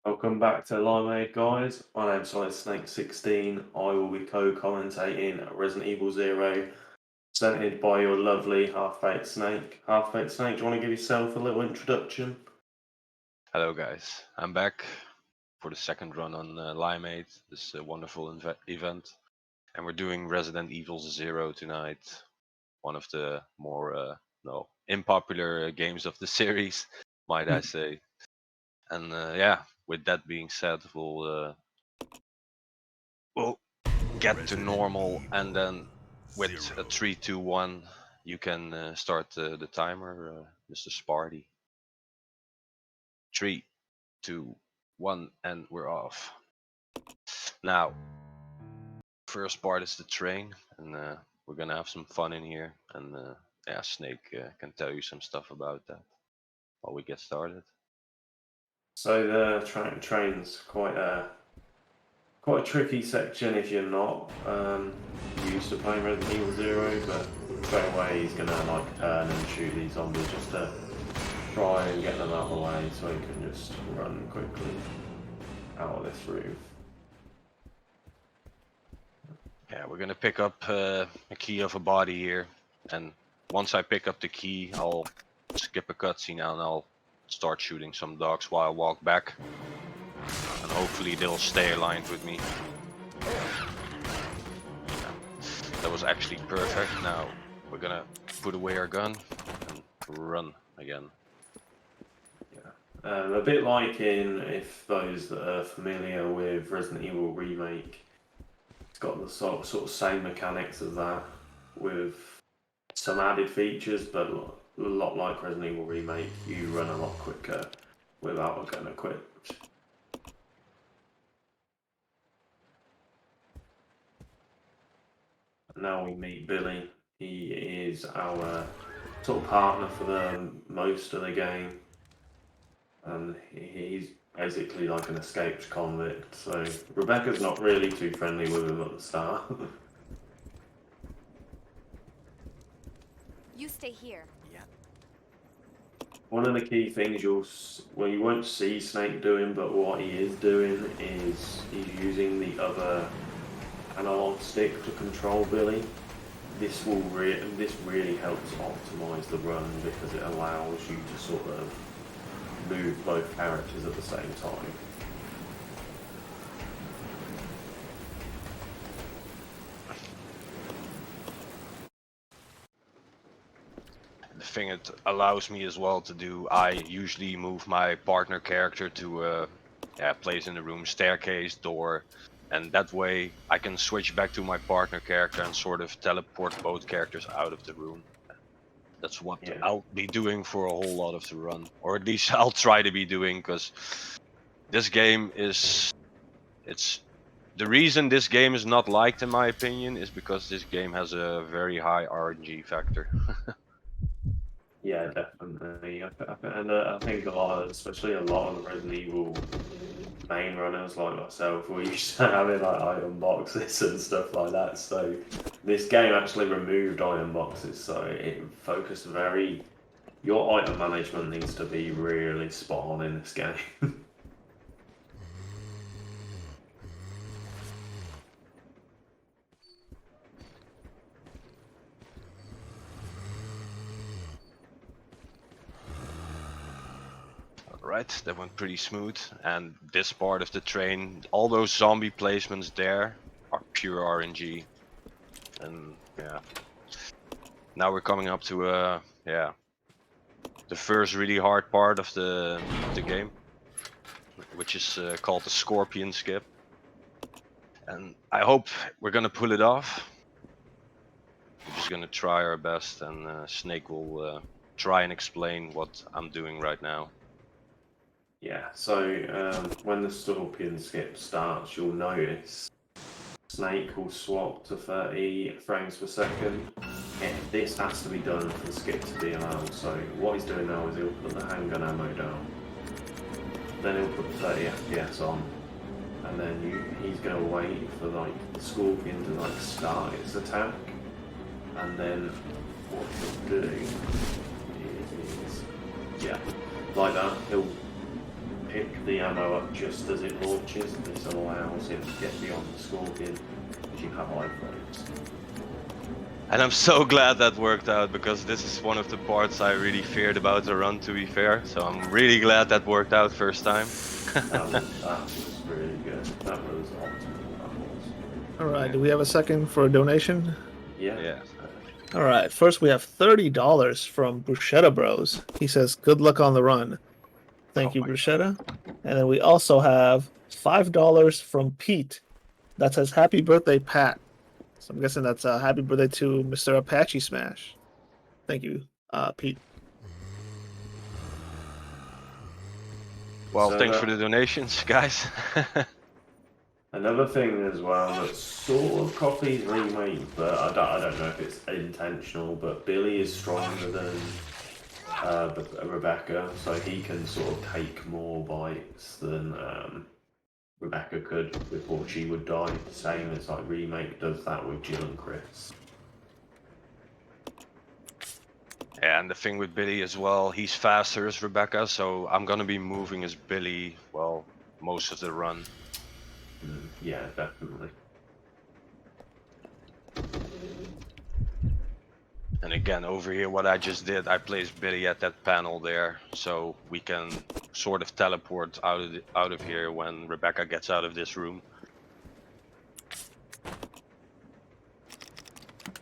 Welcome back to Limeade, guys. My name's Snake16. I will be co-commentating Resident Evil Zero, presented by your lovely Half-Baked Snake. Half-Baked Snake, do you want to give yourself a little introduction? Hello guys, I'm back for the second run on Limeade, this wonderful event. And we're doing Resident Evil Zero tonight, one of the more unpopular games of the series, might I say. And yeah, with that being said, we'll get to normal, and then with a 3, 2, 1, you can start the timer, Mr. Sparty. 3, 2, 1, and we're off. Now, first part is the train, and we're gonna have some fun in here. And yeah, Snake can tell you some stuff about that while we get started. So the train's quite a tricky section if you're not used to playing Resident Evil Zero, but straight away he's gonna like turn and shoot these zombies just to try and get them out of the way so he can just run quickly out of this room. Yeah, we're gonna pick up a key of a body here, and once I pick up the key, I'll skip a cutscene and I'll start shooting some dogs while I walk back, and hopefully they'll stay aligned with me. Yeah, that was actually perfect. Now we're gonna put away our gun and run again. A bit like if those that are familiar with Resident Evil Remake, it's got the sort of same mechanics as that, with some added features, but a lot like Resident Evil Remake, you run a lot quicker without a gun equipped. Now we meet Billy. He is our sort of partner for the most of the game. And he's basically like an escaped convict, so Rebecca's not really too friendly with him at the start. You stay here. Yeah. One of the key things you won't see Snake doing, but what he is doing is he's using the other analog stick to control Billy. This really helps optimize the run because it allows you to sort of move both characters at the same time. The thing it allows me as well to do, I usually move my partner character to place in the room, staircase, door, and that way I can switch back to my partner character and sort of teleport both characters out of the room. That's what I'll be doing for a whole lot of the run, or at least I'll try to be doing, because this game is, the reason this game is not liked in my opinion is because this game has a very high RNG factor. Yeah, definitely. And I think especially a lot of the Resident Evil main runners like myself, we used to have like item boxes and stuff like that. So this game actually removed item boxes, so it focused your item management needs to be really spot on in this game. Right, that went pretty smooth. And this part of the train, all those zombie placements there are pure RNG. And yeah, now we're coming up to the first really hard part of the game, which is called the Scorpion Skip. And I hope we're gonna pull it off. We're just gonna try our best, and Snake will try and explain what I'm doing right now. Yeah, so when the Scorpion Skip starts, you'll notice Snake will swap to 30 frames per second. This has to be done for the skip to be allowed. So what he's doing now is he'll put the handgun ammo down, then he'll put 30 FPS on, and then he's going to wait for like the Scorpion to like start its attack, and then what he'll do is like that, he'll pick the ammo up just as it launches. This allows it to get beyond the scorpion if you have iframes. And I'm so glad that worked out, because this is one of the parts I really feared about the run, to be fair. So I'm really glad that worked out first time. That was really good. That was optimal. That was. All right. Do we have a second for a donation? Yeah. Yeah. All right. First, we have $30 from Bruschetta Bros. He says, "Good luck on the run." Thank you, my Bruschetta. And then we also have $5 from Pete. That says, "Happy birthday, Pat." So I'm guessing that's happy birthday to Mr. Apache Smash. Thank you, Pete. Well, So thanks for the donations, guys. Another thing as well that sort of copies remake, but I don't know if it's intentional, but Billy is stronger than Rebecca, so he can sort of take more bites than Rebecca could before she would die. Same as like remake does that with Jill and Chris. Yeah, and the thing with Billy as well, he's faster as Rebecca, so I'm gonna be moving as Billy, well, most of the run. Yeah, definitely. And again, over here, what I just did, I placed Billy at that panel there, so we can sort of teleport out of here when Rebecca gets out of this room.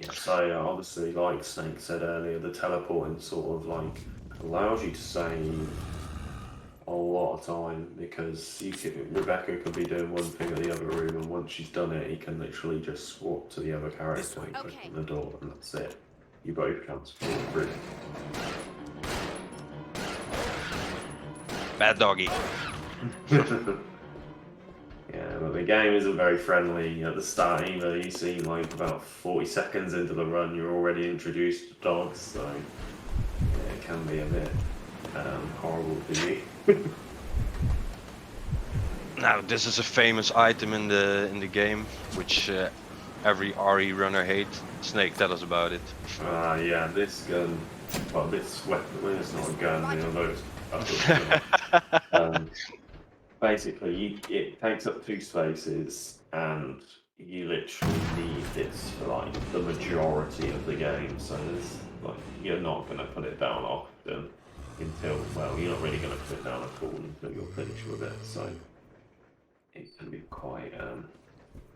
Yeah, so obviously, like Snake said earlier, the teleporting sort of like allows you to save a lot of time, because Rebecca could be doing one thing at the other room, and once she's done it, he can literally just swap to the other character and open the door, and that's it. You both transport through. Bad doggy. Yeah, but the game isn't very friendly at the start either. You seem like about 40 seconds into the run, you're already introduced to dogs, so yeah, it can be a bit horrible for you. Now, this is a famous item in the game, which every RE runner hates. Snake, tell us about it. Yeah, this gun, well, this weapon, well, it's not a gun, although it's basically, it takes up 2 spaces, and you literally need this for like the majority of the game. So there's like, you're not going to put it down often until, well, you're not really going to put it down at all until you're finished with it. So it can be quite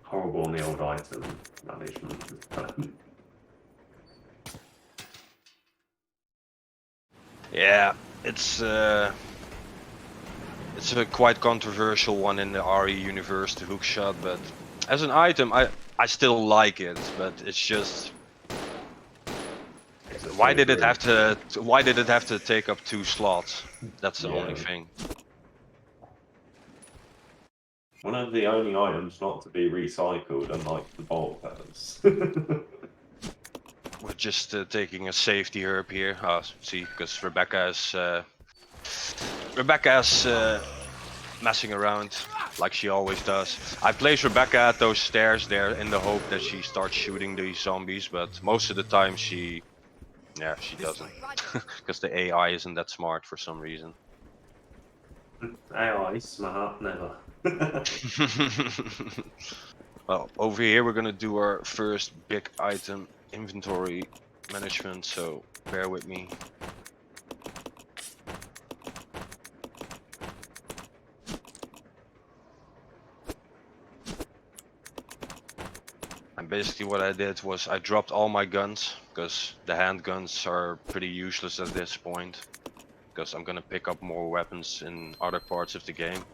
horrible on the old item management. Yeah, it's a quite controversial one in the RE universe, the hookshot, but as an item, I still like it, but it's just, why did it have to take up 2 slots? That's the only thing. One of the only items not to be recycled, unlike the bolt feathers. We're just taking a safety herb here. See, because Rebecca's messing around like she always does. I place Rebecca at those stairs there in the hope that she starts shooting these zombies, but most of the time she doesn't, because the AI isn't that smart for some reason. AI smart, never. Well, over here we're gonna do our first big item inventory management, so bear with me. And basically what I did was I dropped all my guns, because the handguns are pretty useless at this point, because I'm gonna pick up more weapons in other parts of the game.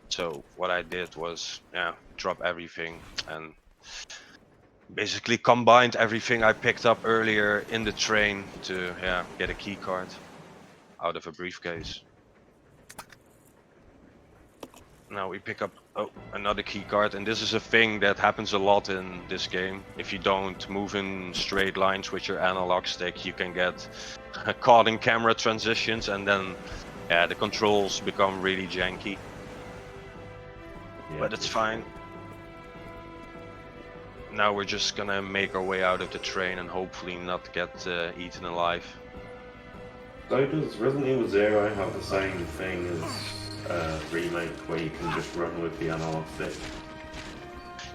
So what I did was, drop everything and basically combined everything I picked up earlier in the train to get a key card out of a briefcase. Now we pick up another key card, and this is a thing that happens a lot in this game. If you don't move in straight lines with your analog stick, you can get caught in camera transitions, and then the controls become really janky. But it's fine. Now we're just gonna make our way out of the train and hopefully not get eaten alive. So does Resident Evil 0 have the same thing remake where you can just run with the analog stick?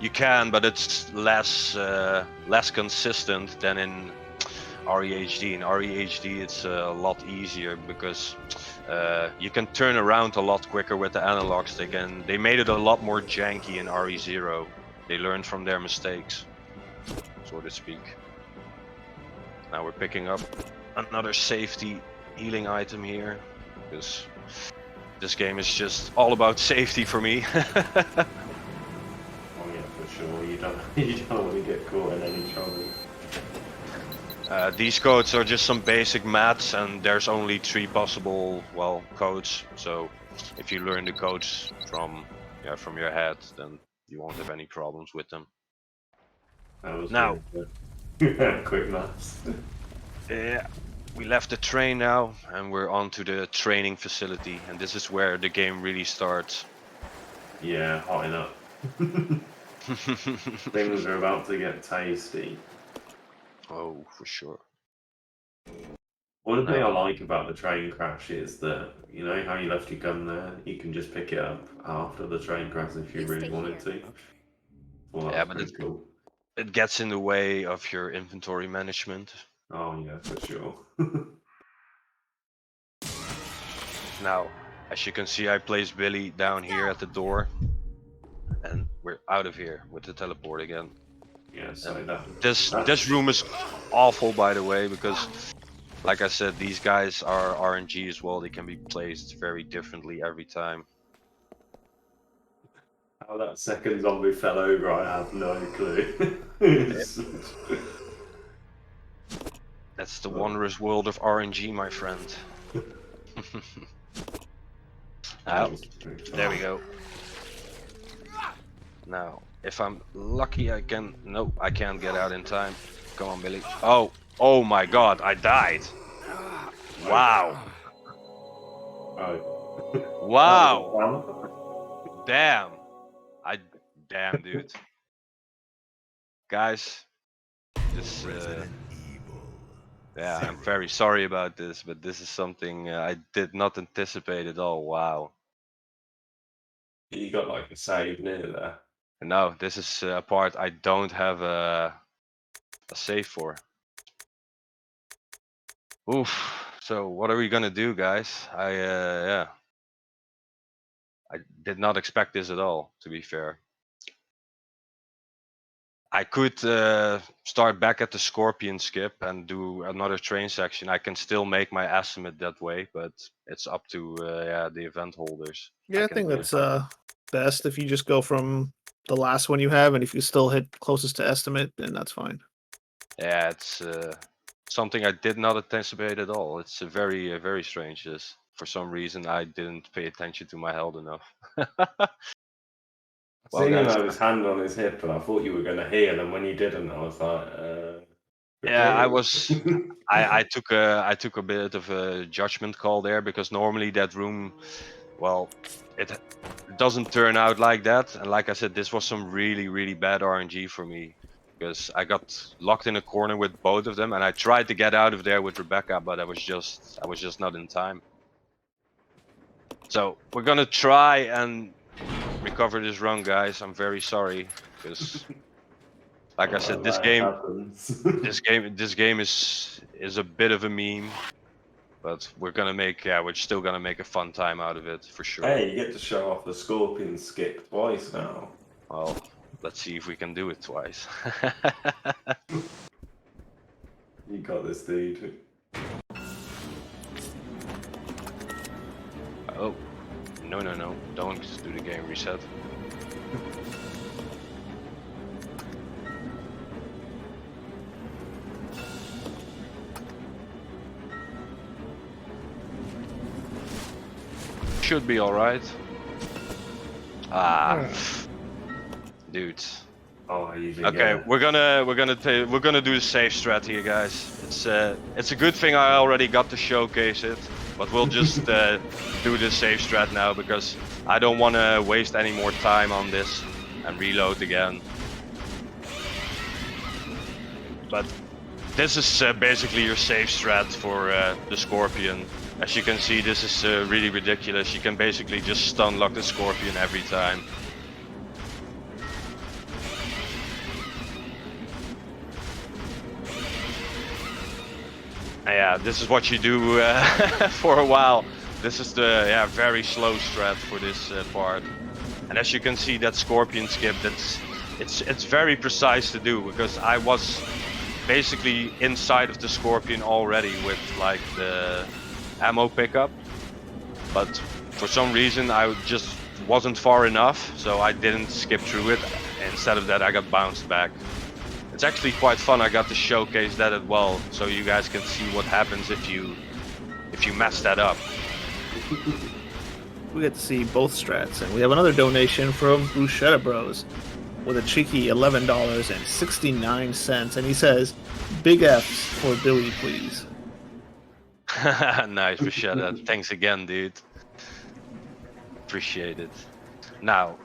You can, but it's less consistent than in REHD. In REHD, it's a lot easier because you can turn around a lot quicker with the analog stick, and they made it a lot more janky in RE0. They learned from their mistakes, so to speak. Now we're picking up another safety healing item here, because this game is just all about safety for me. Oh yeah, for sure. You don't want to get caught in any trouble. These codes are just some basic maths, and there's only 3 possible, well, codes. So if you learn the codes from your head, then you won't have any problems with them. That was Now, quick maths. yeah, we left the train now, and we're on to the training facility, and this is where the game really starts. Yeah, hotting up. Things are about to get tasty. Oh, for sure. One thing I like about the train crash is that, you know how you left your gun there? You can just pick it up after the train crash if you really wanted to. Well, that's Yeah, but pretty cool. it gets in the way of your inventory management. Oh yeah, for sure. Now, as you can see, I placed Billy down here at the door, and we're out of here with the teleport again. Yeah, so This room is awful, by the way, because, like I said, these guys are RNG as well. They can be placed very differently every time. how that second zombie fell over, I have no clue. That's the wondrous world of RNG, my friend. Oh, there we go. Now, if I'm lucky, I can. Nope, I can't get out in time. Come on, Billy. Oh my God, I died. Wow. Oh. Wow. Damn. Damn, dude. Guys, this. Yeah, I'm very sorry about this, but this is something I did not anticipate at all. Wow. You got like a save near there. No, this is a part I don't have a save for. Oof. So what are we gonna do, guys? I did not expect this at all, to be fair. I could start back at the Scorpion skip and do another train section. I can still make my estimate that way, but it's up to the event holders. Yeah, I think that's best if you just go from the last one you have, and if you still hit closest to estimate, then that's fine. Yeah, it's something I did not anticipate at all. It's very strange. This, for some reason, I didn't pay attention to my health enough. Well, seeing him his hand on his hip, and I thought you were going to heal, and when you didn't, I was like, yeah, I was. I took a bit of a judgment call there, because normally that room, well, it doesn't turn out like that. And like I said, this was some really bad RNG for me, because I got locked in a corner with both of them, and I tried to get out of there with Rebecca, but I was just not in time. So we're gonna try and recover this run, guys. I'm very sorry, because like I said, this game is a bit of a meme, but we're still gonna make a fun time out of it for sure. Hey, you get to show off the Scorpion skip twice now. Well, let's see if we can do it twice. You got this, dude. Oh, no, don't do the game reset. Should be all right. Dude. Oh, okay, we're gonna do the safe strat here, guys. It's a good thing I already got to showcase it, but we'll just do the safe strat now, because I don't want to waste any more time on this and reload again. But this is basically your safe strat for the Scorpion. As you can see, this is really ridiculous. You can basically just stun lock the Scorpion every time. Yeah, this is what you do for a while. This is the very slow strat for this part. And as you can see, that Scorpion skip, it's very precise to do, because I was basically inside of the Scorpion already with like the ammo pickup, but for some reason I just wasn't far enough, so I didn't skip through it. Instead of that, I got bounced back. It's actually quite fun. I got to showcase that as well, so you guys can see what happens if you mess that up. We get to see both strats, and we have another donation from Bruschetta Bros with a cheeky $11.69, and he says, "Big F's for Billy, please." Nice, Bruschetta. Thanks again, dude. Appreciate it. Now,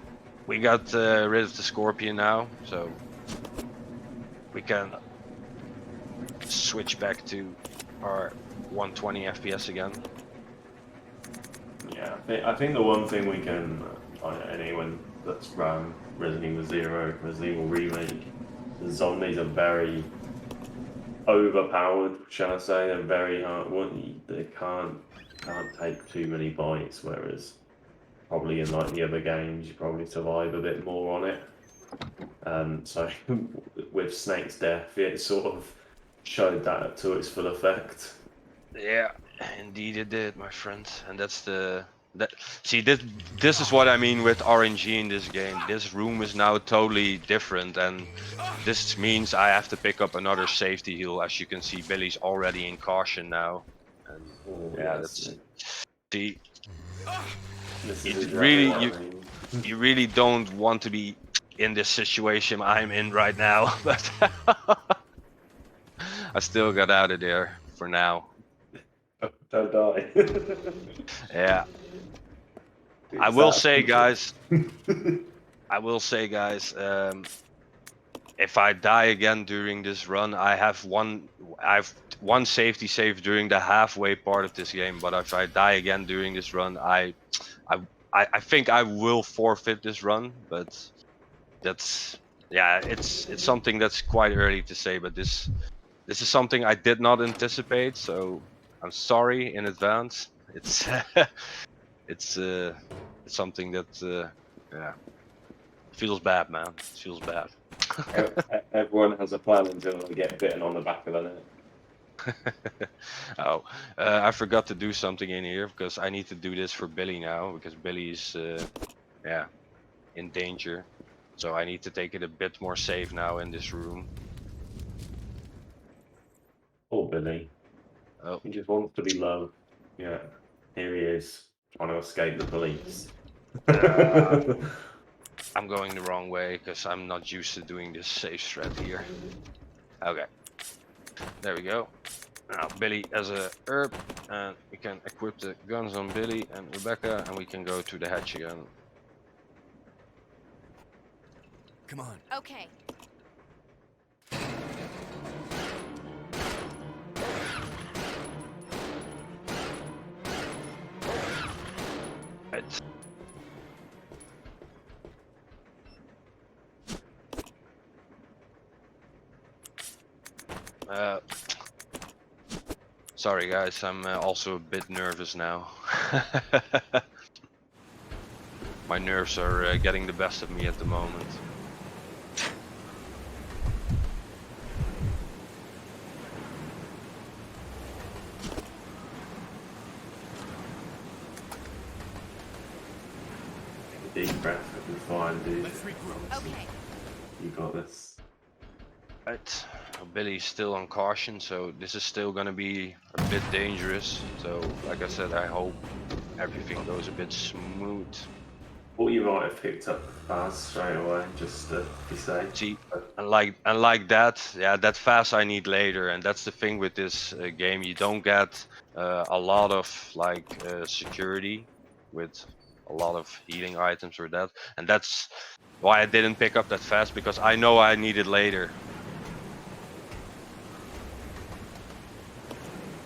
we got rid of the Scorpion now, so we can switch back to our 120 FPS again. Yeah, I think the one thing we can, anyone that's run Resident Evil 0, Resident Evil Remake, the zombies are very overpowered, shall I say. They're very hard. They can't take too many bites, whereas probably in like the other games you probably survive a bit more on it. So with Snake's death, it sort of showed that to its full effect. Yeah, indeed it did, my friend. And that's see, this is what I mean with RNG in this game. This room is now totally different, and this means I have to pick up another safety heal. As you can see, Billy's already in caution now, and that's see. You really don't want to be in this situation I'm in right now, but I still got out of there for now. Don't die. Yeah. I will say, guys, if I die again during this run, I have one safety save during the halfway part of this game. But if I die again during this run, I think I will forfeit this run. But that's it's something that's quite early to say. But this is something I did not anticipate, so I'm sorry in advance. It's it's something that feels bad, man. It feels bad. Everyone has a plan until they get bitten on the back of the neck. Oh, I forgot to do something in here, because I need to do this for Billy now, because Billy's in danger. So I need to take it a bit more safe now in this room. Poor Billy. Oh. He just wants to be loved. Yeah. Here he is, trying to escape the police. I'm going the wrong way, because I'm not used to doing this safe strat here. Okay. There we go. Now Billy as a herb, and we can equip the guns on Billy and Rebecca, and we can go to the hatch again. Come on. Okay. Right. Sorry guys, I'm also a bit nervous now. My nerves are getting the best of me at the moment. Deep breath, you'll be fine, dude. Let's regroup. Okay. You got this. Right, Billy's still on caution, so this is still gonna be a bit dangerous. So, like I said, I hope everything goes a bit smooth. Thought you might have picked up the fast straight away, just to be safe. See, and like that, that fast I need later, and that's the thing with this game. You don't get a lot of security with a lot of healing items or that, and that's why I didn't pick up that fast, because I know I need it later.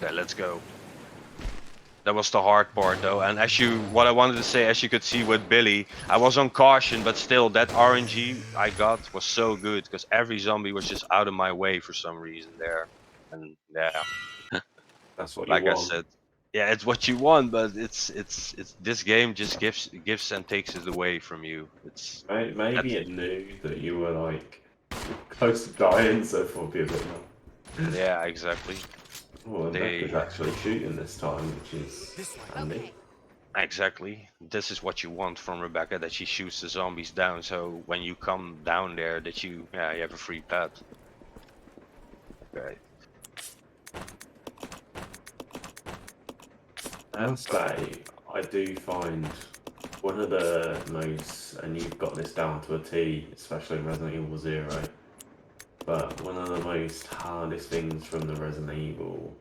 Okay, let's go. That was the hard part though, and what I wanted to say, as you could see with Billy, I was on caution, but still that RNG I got was so good because every zombie was just out of my way for some reason there, and yeah, That's what you like I want. said, yeah, it's what you want, but it's this game just gives and takes it away from you. It's Maybe it knew that you were like close to dying, so it would be a bit more. yeah, exactly. Oh, and Becca's actually shooting this time, which is This way. handy. Exactly. This is what you want from Rebecca, that she shoots the zombies down, so when you come down there that you have a free pet. Okay. I'll say I do find one of the most, and you've got this down to a T, especially in Resident Evil Zero, but one of the most hardest things from the Resident Evil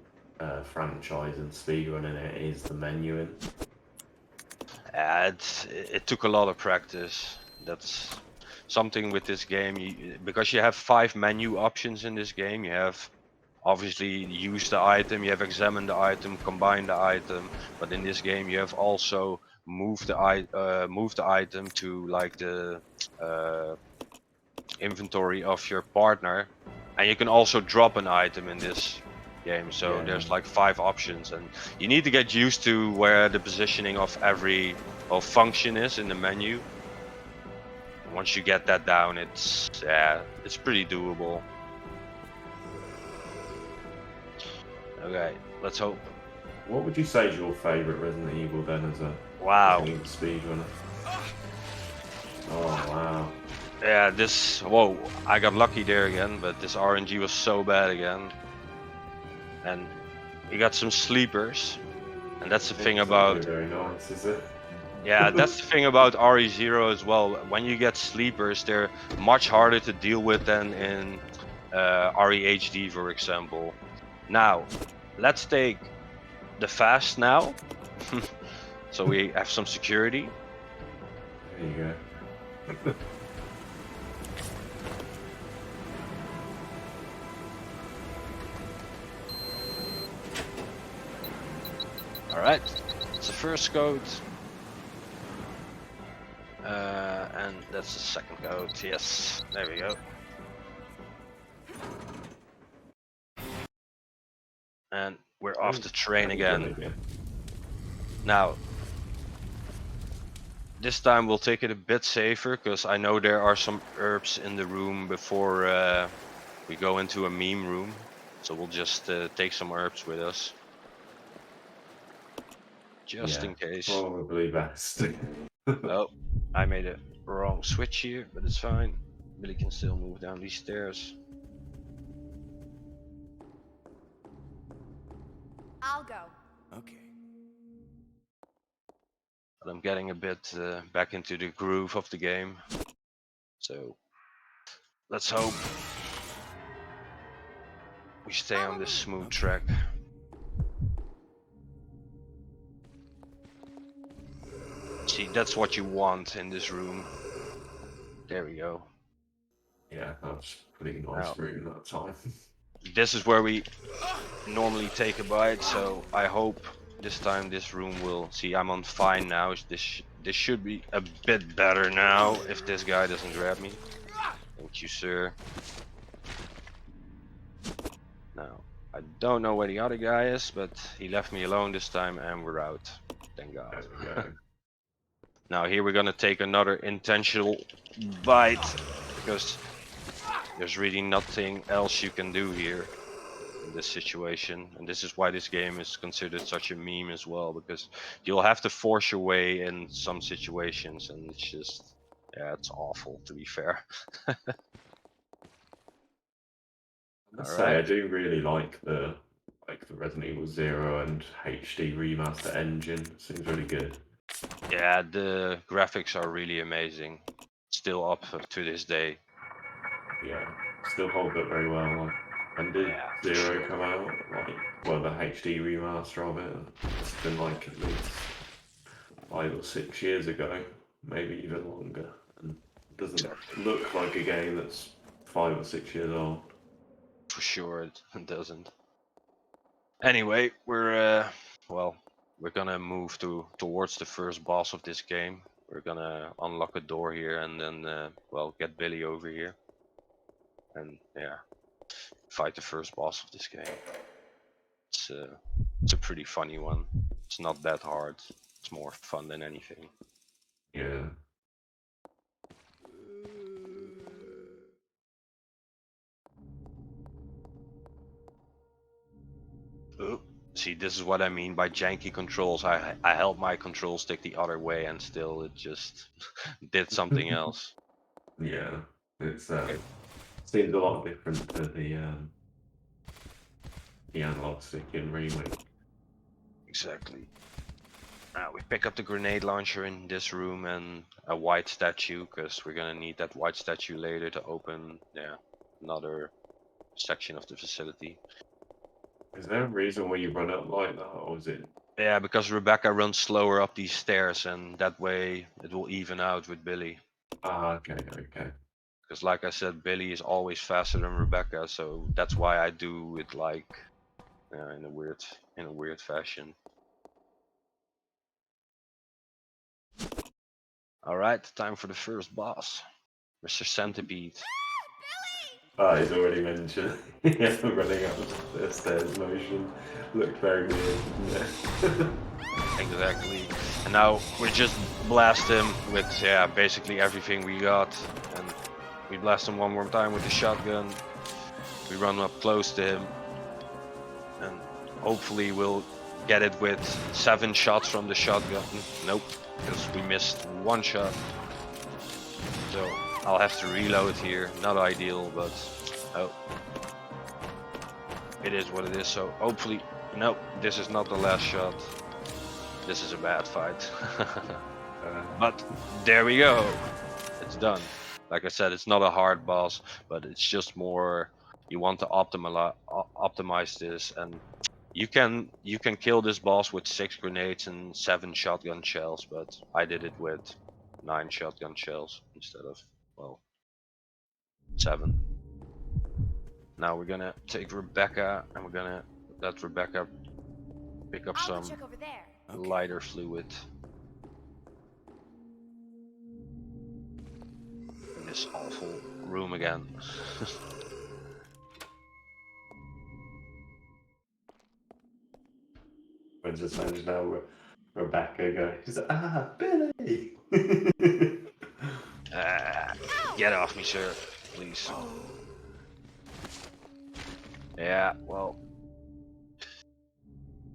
franchise and speedrunning it is the menuing. It took a lot of practice. That's something with this game, because you have 5 menu options in this game. You have obviously use the item, you have examine the item, combine the item, but in this game you have also move the item to like the inventory of your partner, and you can also drop an item in this game. So Yeah. there's like 5 options, and you need to get used to where the positioning of every function is in the menu. Once you get that down, it's pretty doable. Okay, let's hope. What would you say is your favourite Resident Evil then as a Wow. Resident Evil speedrunner? Oh wow. Yeah, whoa, I got lucky there again, but this RNG was so bad again. And we got some sleepers, and that's the thing It's about not very nice, is it? yeah, that's the thing about RE0 as well. When you get sleepers, they're much harder to deal with than in REHD, for example. Now, let's take the fast now, so we have some security. There you go. All right, it's the first code. And that's the second code. Yes, there we go. And we're off the train again. Now, this time we'll take it a bit safer, because I know there are some herbs in the room before we go into a meme room. So we'll just take some herbs with us. Just in case. Probably best. Oh, I made a wrong switch here, but it's fine. Billy can still move down these stairs. I'll go. Okay. But I'm getting a bit back into the groove of the game. So let's hope we stay on this smooth track. See, that's what you want in this room. There we go. Yeah, that's pretty nice room that time. This is where we normally take a bite, so I hope this time this room will... See, I'm on fine now. This should be a bit better now, if this guy doesn't grab me. Thank you, sir. Now, I don't know where the other guy is, but he left me alone this time, and we're out. Thank God. There we go. Now here we're gonna take another intentional bite, because there's really nothing else you can do here in this situation, and this is why this game is considered such a meme as well, because you'll have to force your way in some situations, and it's just, yeah, it's awful, to be fair. I do really like the Resident Evil 0 and HD remaster engine. Seems really good. Yeah, the graphics are really amazing, still up to this day. Yeah, still hold up very well. Like, when did Zero come out? The HD remaster of it. It's been like at least 5 or 6 years ago, maybe even longer, and it doesn't look like a game that's 5 or 6 years old. For sure, it doesn't. Anyway, we're we're gonna move towards the first boss of this game. We're gonna unlock a door here and then, well, get Billy over here. And yeah, fight the first boss of this game. It's a pretty funny one. It's not that hard. It's more fun than anything. Yeah. Oh, see, this is what I mean by janky controls. I held my control stick the other way and still it just did something else. Yeah. It's Okay. seems a lot different to the analog stick in Remake. Exactly. Now we pick up the grenade launcher in this room and a white statue, because we're gonna need that white statue later to open, yeah, another section of the facility. Is there a reason why you run up like that, or is it? Yeah, because Rebecca runs slower up these stairs, and that way it will even out with Billy. Ah, okay, okay. Because like I said, Billy is always faster than Rebecca, so that's why I do it like in a weird fashion. All right, time for the first boss, Mr. Centipede. Ah, he's already mentioned. Yeah, running up the stairs motion looked very weird, didn't it? Exactly. And now we just blast him with, yeah, basically everything we got. And we blast him one more time with the shotgun. We run up close to him. And hopefully we'll get it with 7 shots from the shotgun. Nope, because we missed 1 shot. So I'll have to reload here. Not ideal, but oh, it is what it is. So hopefully, nope, this is not the last shot. This is a bad fight. But there we go. It's done. Like I said, it's not a hard boss, but it's just more you want to optimize this, and you can kill this boss with 6 grenades and 7 shotgun shells, but I did it with 9 shotgun shells instead of, well, 7. Now we're gonna take Rebecca and we're gonna let Rebecca pick up I'll some go check over there. Okay. lighter fluid in this awful room again. I just imagine how Rebecca goes, ah, Billy! Get off me, sir, please. Yeah, well,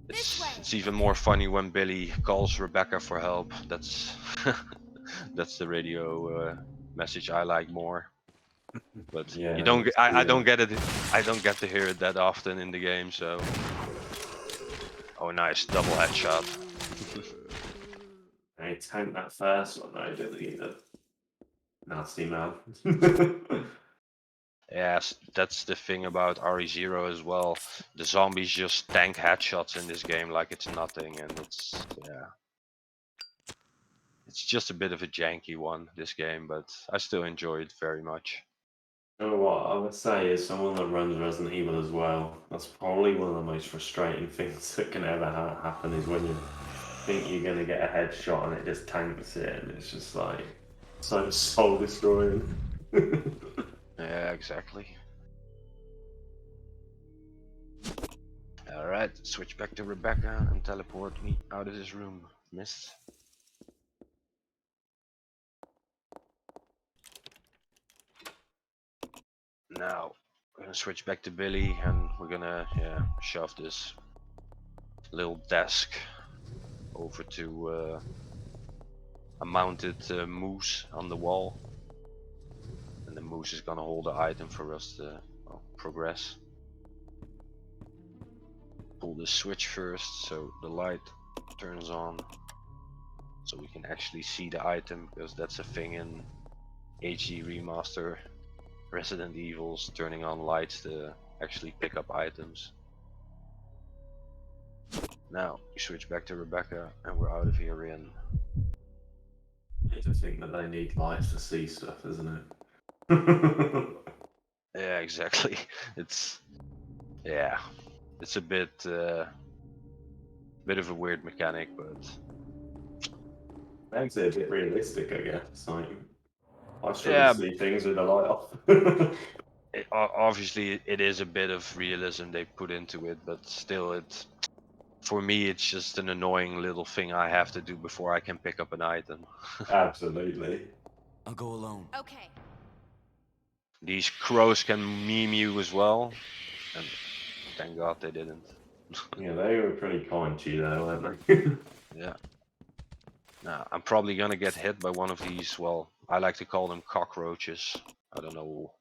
This way. it's even more funny when Billy calls Rebecca for help. That's that's the radio message I like more. But Yeah, you don't. it's I the, don't get it. I don't get to hear it that often in the game. So, oh, nice double headshot. I tanked that first one though, didn't he? The nasty man. Yes, that's the thing about RE0 as well. The zombies just tank headshots in this game like it's nothing, and it's, yeah, it's just a bit of a janky one, this game, but I still enjoy it very much. You know what I would say is someone that runs Resident Evil as well. That's probably one of the most frustrating things that can ever happen is when you think you're gonna get a headshot and it just tanks it, and it's just like so soul destroying. Yeah, exactly. Alright, switch back to Rebecca and teleport me out of this room, miss. Now, we're gonna switch back to Billy and we're gonna, yeah, shove this little desk over to a mounted moose on the wall. And the moose is gonna hold the item for us to, well, progress. Pull the switch first so the light turns on, so we can actually see the item, because that's a thing in HD remaster Resident Evils, turning on lights to actually pick up items. Now we switch back to Rebecca and we're out of here in. I just think that they need lights to see stuff, isn't it? Yeah, exactly. It's, yeah, it's a bit bit of a weird mechanic, but Makes it a bit realistic, I guess. Like, I struggle to yeah, see things with the light off. obviously it is a bit of realism they put into it, but still, for me it's just an annoying little thing I have to do before I can pick up an item. Absolutely. I'll go alone. Okay. These crows can meme you as well, and thank God they didn't. Yeah, they were pretty kind to you there, weren't they? Yeah. Now I'm probably gonna get hit by one of these. Well, I like to call them cockroaches. I don't know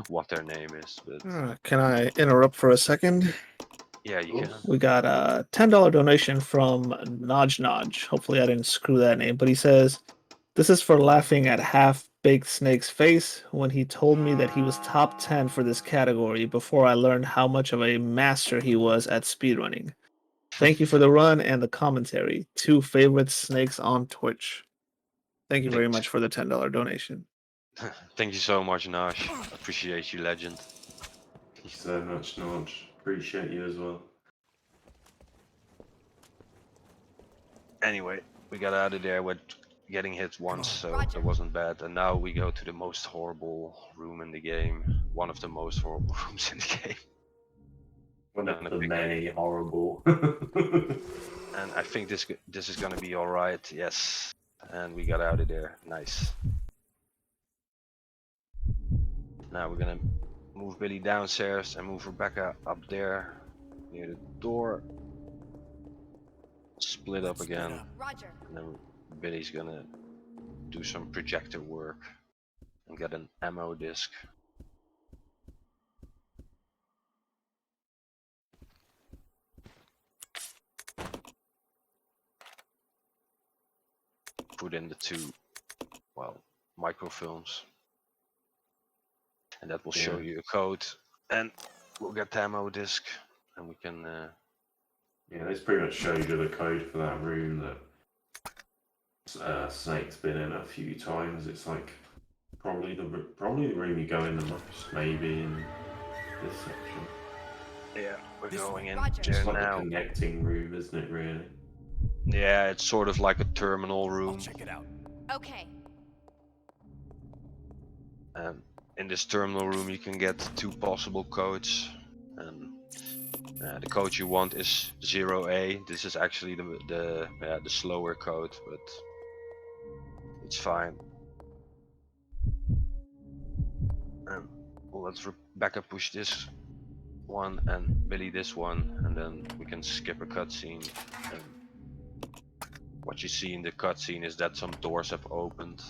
what their name is, but Can I interrupt for a second? yeah, you can. We got a $10 donation from Nodge Nodge. Hopefully, I didn't screw that name, but he says, "This is for laughing at HalfBakedSnake's face when he told me that he was top 10 for this category before I learned how much of a master he was at speedrunning. Thank you for the run and the commentary. Two favorite snakes on Twitch." Thank you very much for the $10 donation. Thank you so much, Nash. Appreciate you, legend. Thank you so much, Nodge. Appreciate you as well. Anyway, we got out of there with getting hit once, so Roger. that wasn't bad. And now we go to the most horrible room in the game. One of the most horrible rooms in the game. One Gonna of the pick- many horrible. And I think this is gonna be all right. Yes, and we got out of there. Nice. Now we're gonna move Billy downstairs and move Rebecca up there near the door. Split up again, Roger. and then Billy's gonna do some projector work and get an ammo disc. Put in the two, well, microfilms, and that will show Yeah. you a code, and we'll get the ammo disc, and we can. Yeah, this pretty much shows you the code for that room that Snake's been in a few times. It's like probably the room you go in the most, maybe in this section. Yeah, we're This going in Roger. there It's like now. a connecting room, isn't it? Really? Yeah, it's sort of like a terminal I'll room. check it out. Okay. And in this terminal room, you can get two possible codes. And the code you want is 0A. This is actually the slower code, but it's fine. And let's Rebecca push this one and Billy this one, and then we can skip a cutscene. And what you see in the cutscene is that some doors have opened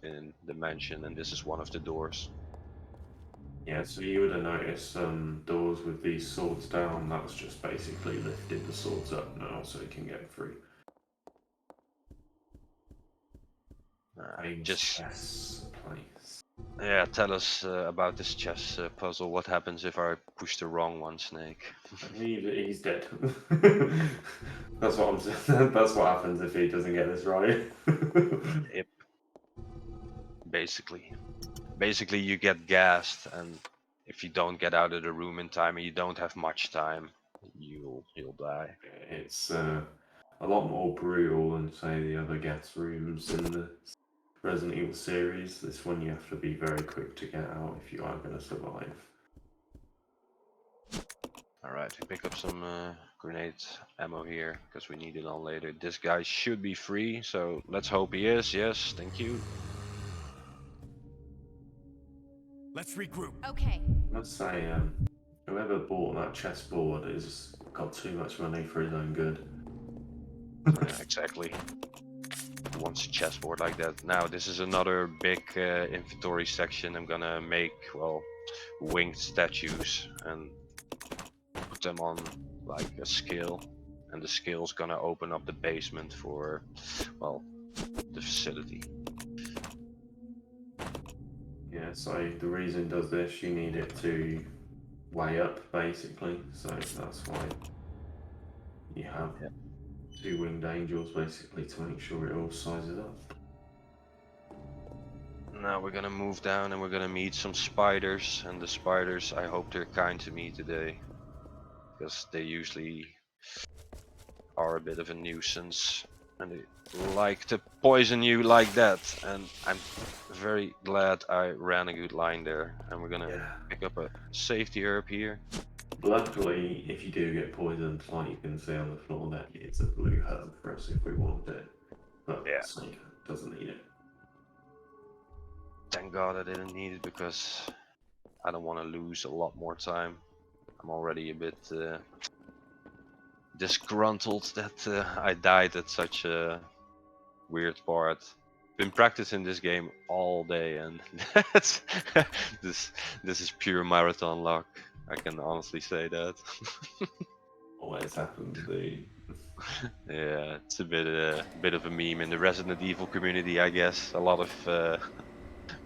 in the mansion, and this is one of the doors. Yeah, so you would have noticed some doors with these swords down. That's just basically lifted the swords up now so you can get through. Just chess place. yeah, tell us about this chess puzzle. What happens if I push the wrong one, Snake? He's dead. That's what I'm saying. That's what happens if he doesn't get this right. Yep. Basically you get gassed, and if you don't get out of the room in time and you don't have much time, you'll die. It's a lot more brutal than, say, the other gas rooms in the Resident Evil series. This one you have to be very quick to get out if you are going to survive. Alright, we pick up some grenade ammo here because we need it on later. This guy should be free, so let's hope he is. Yes, thank you. Let's regroup. Okay. I must say, whoever bought that chessboard has got too much money for his own good. Yeah, exactly. Who wants a chessboard like that? Now this is another big inventory section. I'm gonna make, well, winged statues and put them on like a scale, and the scale's gonna open up the basement for, well, the facility. Yeah, so the reason it does this, you need it to weigh up, basically. So that's why you have two winged angels, basically, to make sure it all sizes up. Now we're gonna move down and we're gonna meet some spiders, and the spiders, I hope they're kind to me today, because they usually are a bit of a nuisance, and they like to poison you like that. And I'm very glad I ran a good line there. And we're gonna Yeah. pick up a safety herb here. Luckily, if you do get poisoned, like you can see on the floor there, it's a blue herb for us if we want it. But Yeah. Snake doesn't need it. Thank God I didn't need it because I don't want to lose a lot more time. I'm already a bit disgruntled that I died at such a weird part. Been practicing this game all day, and that's this is pure marathon luck. I can honestly say that. Always happens, dude. Yeah, it's a bit of a meme in the Resident Evil community, I guess. A lot of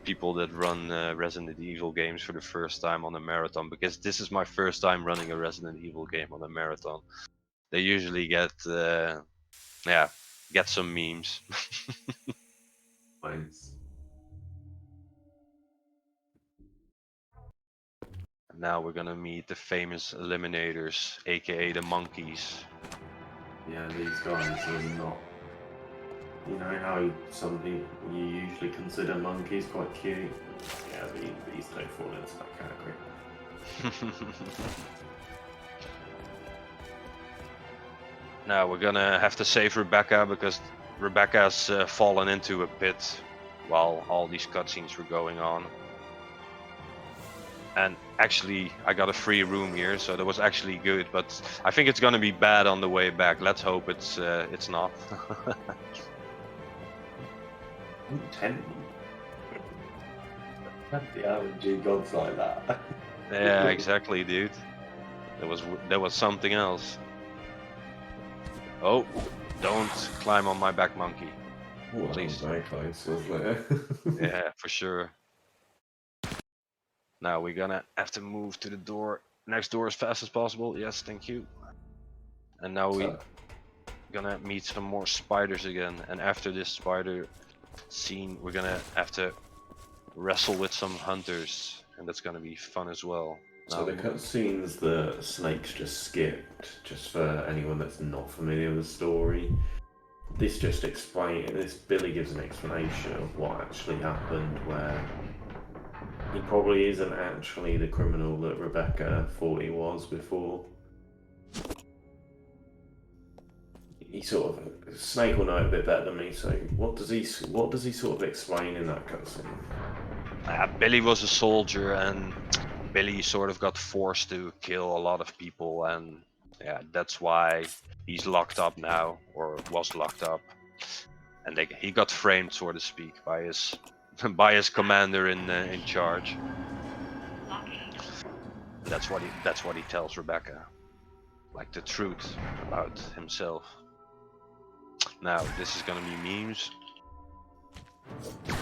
people that run Resident Evil games for the first time on a marathon, because this is my first time running a Resident Evil game on a marathon. They usually get some memes. Nice. Now we're gonna meet the famous eliminators, aka the monkeys. Yeah, these guys are not. You know how some people you usually consider monkeys quite cute? Yeah, these don't fall into that category. Now we're gonna have to save Rebecca because Rebecca's fallen into a pit while all these cutscenes were going on. And actually, I got a free room here, so that was actually good. But I think it's gonna be bad on the way back. Let's hope it's not. 10. The RNG gods like that. Yeah, exactly, dude. There was something else. Oh, don't climb on my back, monkey. Ooh, Please. very close, wasn't it? Yeah, for sure. Now we're gonna have to move to the door next door as fast as possible. Yes, thank you. And now we're gonna meet some more spiders again. And after this spider scene, we're gonna have to wrestle with some hunters, and that's gonna be fun as well. So the cutscenes that Snake's just skipped, just for anyone that's not familiar with the story, this Billy gives an explanation of what actually happened, where he probably isn't actually the criminal that Rebecca thought he was before. Snake will know it a bit better than me, so what does he sort of explain in that cutscene? Billy was a soldier, and Billy sort of got forced to kill a lot of people, and yeah, that's why he's locked up now, or was locked up, and he got framed, so to speak, by his by his commander in charge. That's what he tells Rebecca, like the truth about himself. Now this is gonna be memes.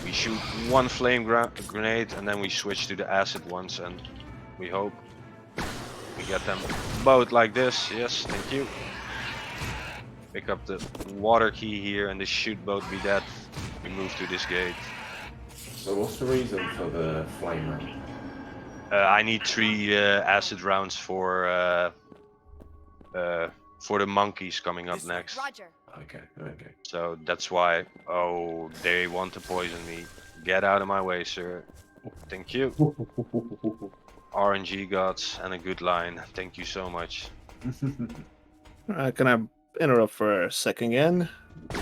We shoot one flame grenade and then we switch to the acid ones, and we hope we get them both like this. Yes, thank you. Pick up the water key here and this should both be dead. We move to this gate. So what's the reason for the flame round? I need 3 acid rounds for the monkeys coming up next. Roger. Okay. So that's why. Oh, they want to poison me. Get out of my way, sir. Thank you. RNG gods and a good line. Thank you so much. Can I interrupt for a second again?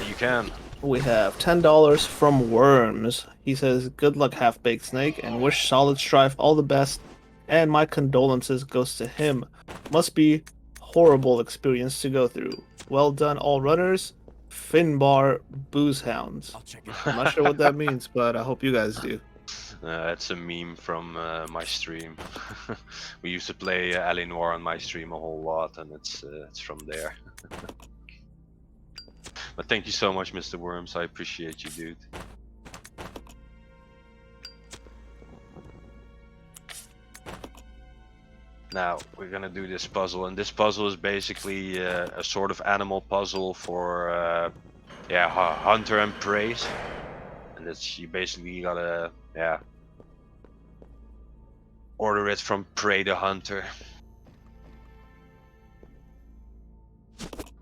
You can. We have $10 from Worms. He says, "Good luck, HalfBakedSnake, and wish Solid Strife all the best. And my condolences goes to him. Must be horrible experience to go through. Well done, all runners. Finbar Booze Hounds." I'll check it. I'm not sure what that means, but I hope you guys do. It's a meme from my stream. We used to play Alley Noir on my stream a whole lot, and it's from there. But thank you so much, Mr. Worms. I appreciate you, dude. Now we're gonna do this puzzle, and this puzzle is basically a sort of animal puzzle for hunter and prey. And it's you basically gotta order it from prey to hunter.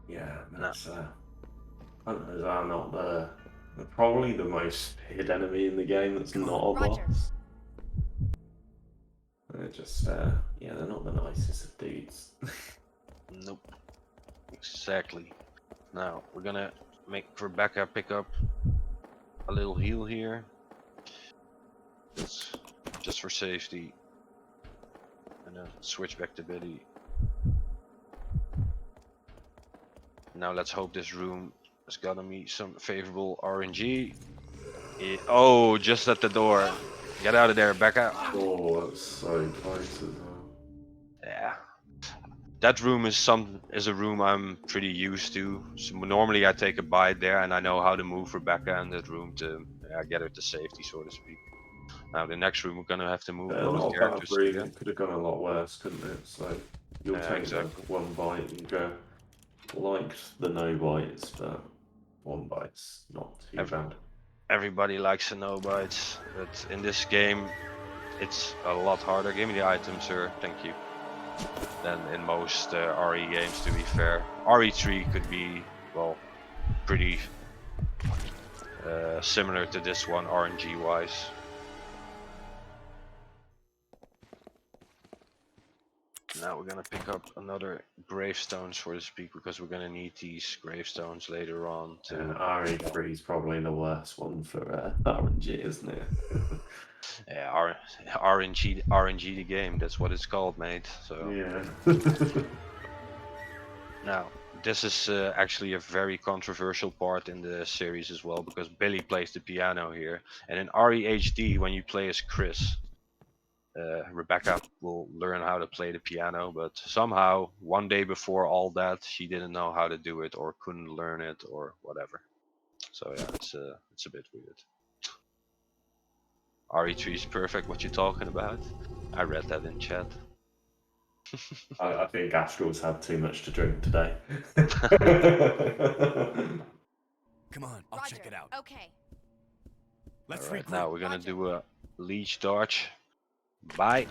Yeah, No. that's hunters are not they're probably the most feared enemy in the game. That's Come not on. a Roger. boss. They're just yeah, they're not the nicest of dudes. Nope. Exactly. Now we're gonna make Rebecca pick up a little heal here. Just for safety. And then switch back to Billy. Now let's hope this room has gotten me some favorable RNG. Oh, just at the door. Get out of there, Becca. Oh, that's so close as well. Yeah. That room is a room I'm pretty used to. So normally I take a bite there and I know how to move Rebecca in that room to get her to safety, so to speak. Now the next room we're gonna have to move both Not a bad characters room. again. It could have gone a lot worse, couldn't it? So you'll Yeah, take the exactly. one bite and go liked the no bites, but one bite's not too Ev- bad. Everybody likes to know bites, but in this game it's a lot harder. Give me the item, sir. Thank you. Than in most RE games, to be fair. RE3 could be, well, pretty similar to this one RNG wise. Now we're gonna pick up another gravestones, so to speak, because we're gonna need these gravestones later on to. RE3 is probably the worst one for RNG, isn't it? Yeah, RNG the game. That's what it's called, mate. So Yeah. now this is actually a very controversial part in the series as well, because Billy plays the piano here, and in REHD when you play as Chris, Rebecca will learn how to play the piano, but somehow one day before all that she didn't know how to do it or couldn't learn it or whatever. So yeah, it's a bit weird. RE3 is perfect. What you talking about? I read that in chat. I think Astral's had too much to drink today. Come on, I'll Roger. check it out. Okay. Let's Alright, regroup. now we're gonna Roger. do a leech dodge. Bye.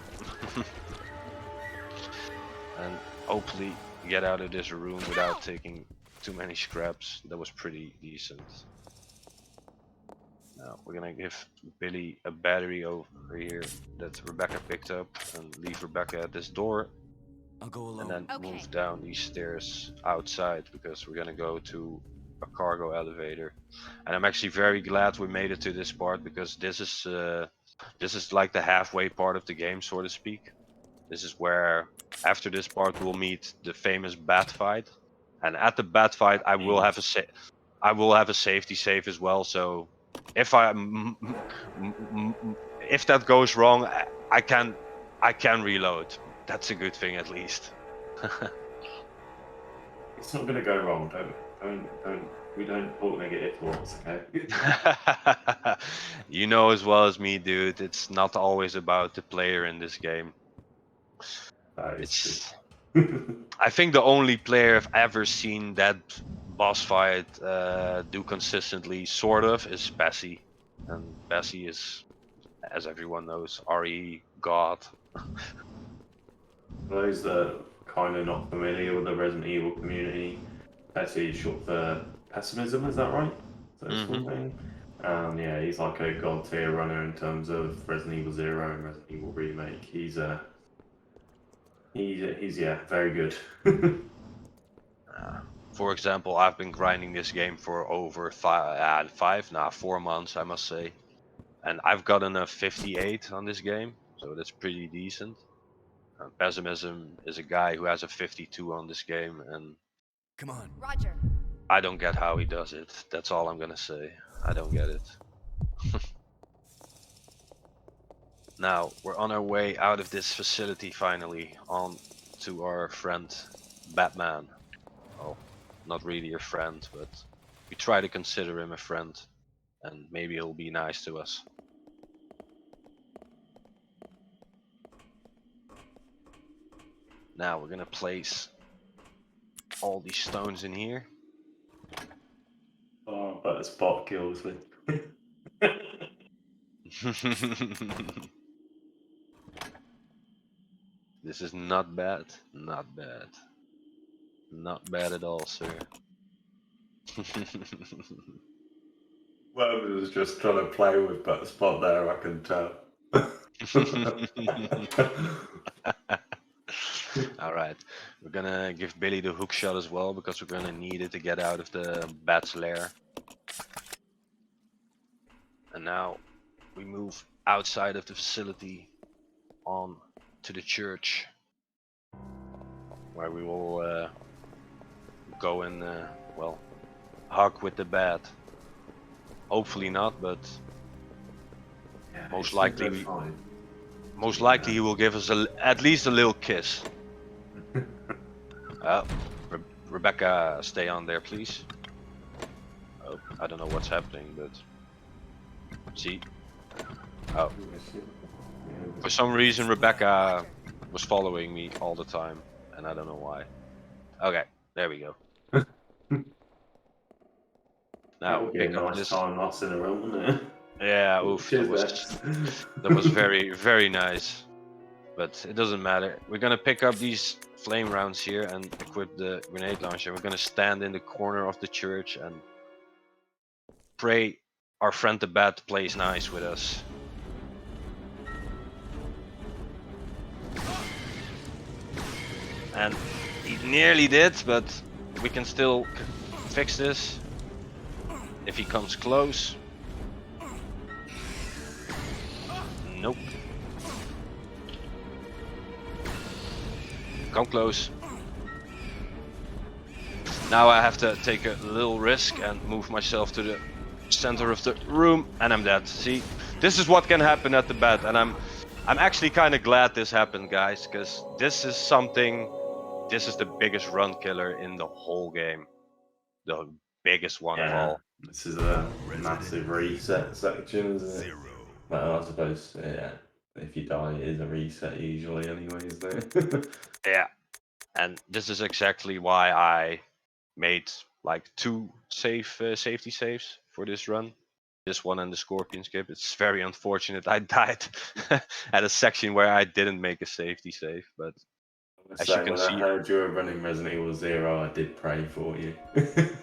And hopefully get out of this room without taking too many scraps. That was pretty decent. Now we're gonna give Billy a battery over here that Rebecca picked up and leave Rebecca at this door, I'll go alone. and then Okay. move down these stairs outside because we're gonna go to a cargo elevator. And I'm actually very glad we made it to this part because this is like the halfway part of the game, so to speak. This is where after this part we'll meet the famous bat fight, and at the bat fight I will have a safety save as well. So if if that goes wrong, I can reload. That's a good thing at least. It's not going to go wrong. Don't. We don't talk negative thoughts, okay? You know as well as me, dude. It's not always about the player in this game. That is It's true. I think the only player I've ever seen that boss fight do consistently, sort of, is Bessie. And Bessie is, as everyone knows, RE God. For those that are kind of not familiar with the Resident Evil community, actually it's short for pessimism, is that right? So it's full Mm-hmm. name. Yeah, he's like a god tier runner in terms of Resident Evil Zero and Resident Evil Remake. He's yeah, very good. For example, I've been grinding this game for over 4 months, I must say. And I've gotten a 58 on this game, so that's pretty decent. Pessimism is a guy who has a 52 on this game, and Come on. Roger. I don't get how he does it. That's all I'm gonna say. I don't get it. Now, we're on our way out of this facility finally, on to our friend Batman. Well, not really a friend, but we try to consider him a friend, and maybe he'll be nice to us. Now we're gonna place all these stones in here. Oh, but the spot kills me. This is not bad, not bad. Not bad at all, sir. Whoever was just trying to play with that spot there, I can tell. Alright, we're gonna give Billy the hook shot as well because we're gonna need it to get out of the bat's lair. And now we move outside of the facility on to the church, where we will go and well, hug with the bat. Hopefully not, but Yeah, most it's likely good fine. most likely he will give us at least a little kiss. Rebecca, stay on there, please. Oh, I don't know what's happening, but see. Oh, for some reason Rebecca was following me all the time, and I don't know why. Okay, there we go. That Now would be a pick up nice this. time loss in a row, wouldn't it? Yeah, oof, Cheers, that was very nice. But it doesn't matter. We're gonna pick up these flame rounds here and equip the grenade launcher. We're gonna stand in the corner of the church and pray our friend the bat plays nice with us. And he nearly did, but we can still fix this if he comes close. Nope. Come close. Now I have to take a little risk and move myself to the center of the room, and I'm dead. See, this is what can happen at the bat, and I'm actually kind of glad this happened, guys, because this is something. This is the biggest run killer in the whole game, the biggest one of all. This is a massive reset section, isn't it? Well, I suppose, yeah. If you die, it is a reset usually, anyway, isn't it? Yeah, and this is exactly why I made like 2 safety saves for this run. This one and the scorpion skip. It's very unfortunate I died at a section where I didn't make a safety save, but as you can when I see, heard you were running Resident Evil 0, I did pray for you.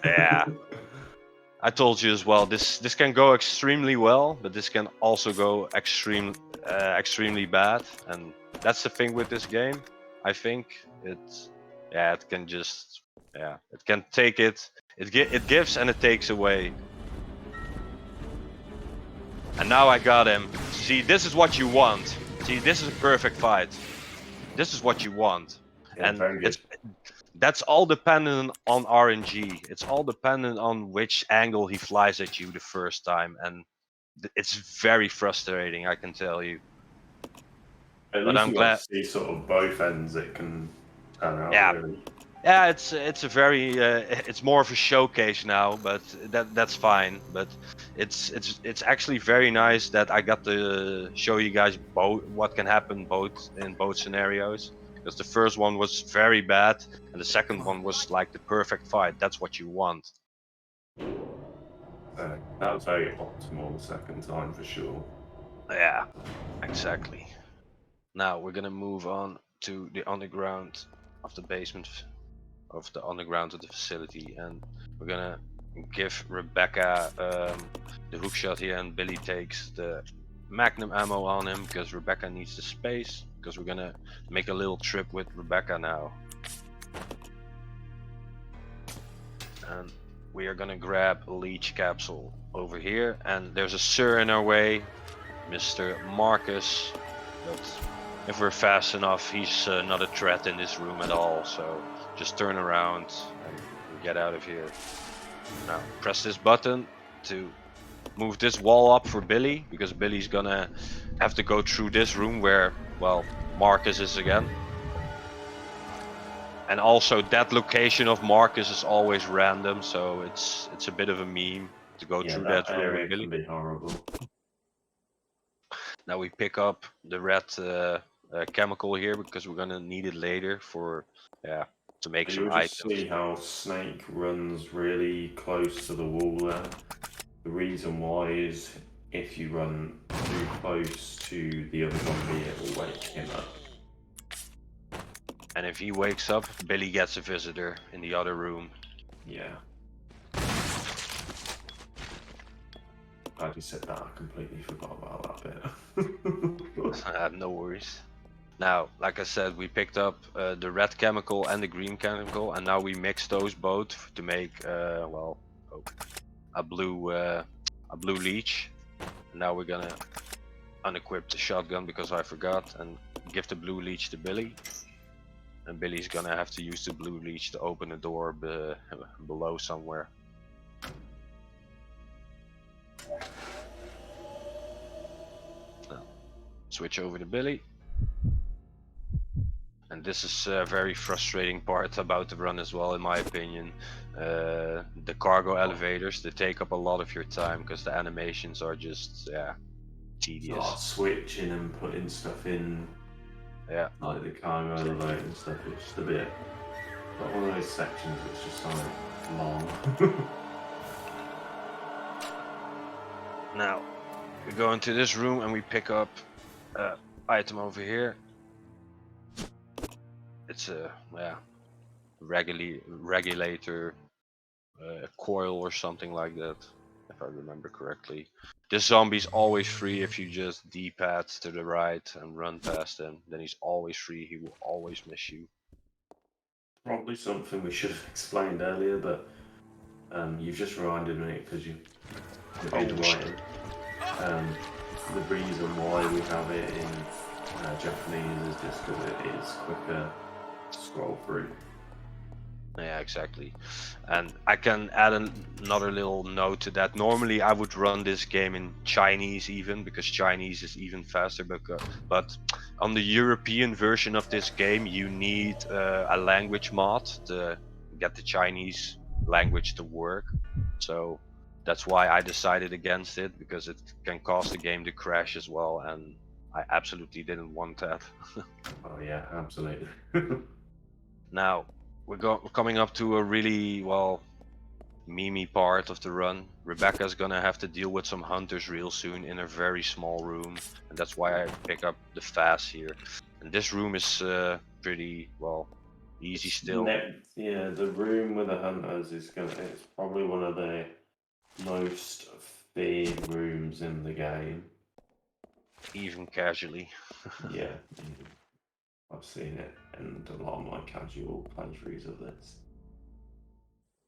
yeah, I told you as well. This can go extremely well, but this can also go extremely bad, and that's the thing with this game. I think it can just it can take it. It gives and it takes away. And now I got him. See, this is what you want. See, this is a perfect fight. This is what you want. Yeah, And very good. that's all dependent on RNG. It's all dependent on which angle he flies at you the first time, and it's very frustrating, I can tell you. At But least I'm you glad. got to see sort of both ends it can turn out, Yeah. really. Yeah, it's a very it's more of a showcase now, but that's fine. But it's actually very nice that I got to show you guys both what can happen in both scenarios. Because the first one was very bad, and the second one was like the perfect fight. That's what you want. That was very optimal the second time for sure. Yeah, exactly. Now we're gonna move on to the underground of the basement of the underground of the facility, and we're gonna give Rebecca the hook shot here, and Billy takes the magnum ammo on him because Rebecca needs the space, because we're gonna make a little trip with Rebecca now. And we are gonna grab a leech capsule over here, and there's a sir in our way, Mr. Marcus, but if we're fast enough, he's not a threat in this room at all, so just turn around and get out of here. Now press this button to move this wall up for Billy, because Billy's gonna have to go through this room where, well, Marcus is again. And also that location of Marcus is always random, so it's a bit of a meme to go through that room area with Billy. can be horrible. Now we pick up the red chemical here because we're gonna need it later for to make some You'll just items. see how Snake runs really close to the wall there. The reason why is if you run too close to the other zombie, it will wake him up. And if he wakes up, Billy gets a visitor in the other room. Yeah. Glad you said that. I completely forgot about that bit. No worries. Now, like I said, we picked up the red chemical and the green chemical, and now we mix those both to make a blue leech. And now we're gonna unequip the shotgun because I forgot, and give the blue leech to Billy. And Billy's gonna have to use the blue leech to open the door below somewhere. Now, switch over to Billy. And this is a very frustrating part about the run as well, in my opinion. The cargo elevators, they take up a lot of your time because the animations are just, tedious. Start switching and putting stuff in. Yeah. Like the cargo elevator and stuff. It's just a bit. But one of those sections that's just like long. Now, we go into this room and we pick up an item over here. It's a regulator coil or something like that, if I remember correctly. This zombie's always free if you just D-pad to the right and run past him. Then he's always free. He will always miss you. Probably something we should have explained earlier, but you've just reminded me because you've been writing. The reason why we have it in Japanese is just because it is quicker to scroll through. Yeah, exactly. And I can add another little note to that. Normally I would run this game in Chinese even, because Chinese is even faster, but on the European version of this game you need a language mod to get the Chinese language to work. So that's why I decided against it, because it can cause the game to crash as well, and I absolutely didn't want that. Oh yeah, absolutely. Now, we're coming up to a really, memey part of the run. Rebecca's gonna have to deal with some hunters real soon in a very small room, and that's why I pick up the fast here. And this room is pretty, easy still. Yeah, the room with the hunters is it's probably one of the most feared rooms in the game. Even casually. Yeah, I've seen it in a lot of my casual playthroughs of this.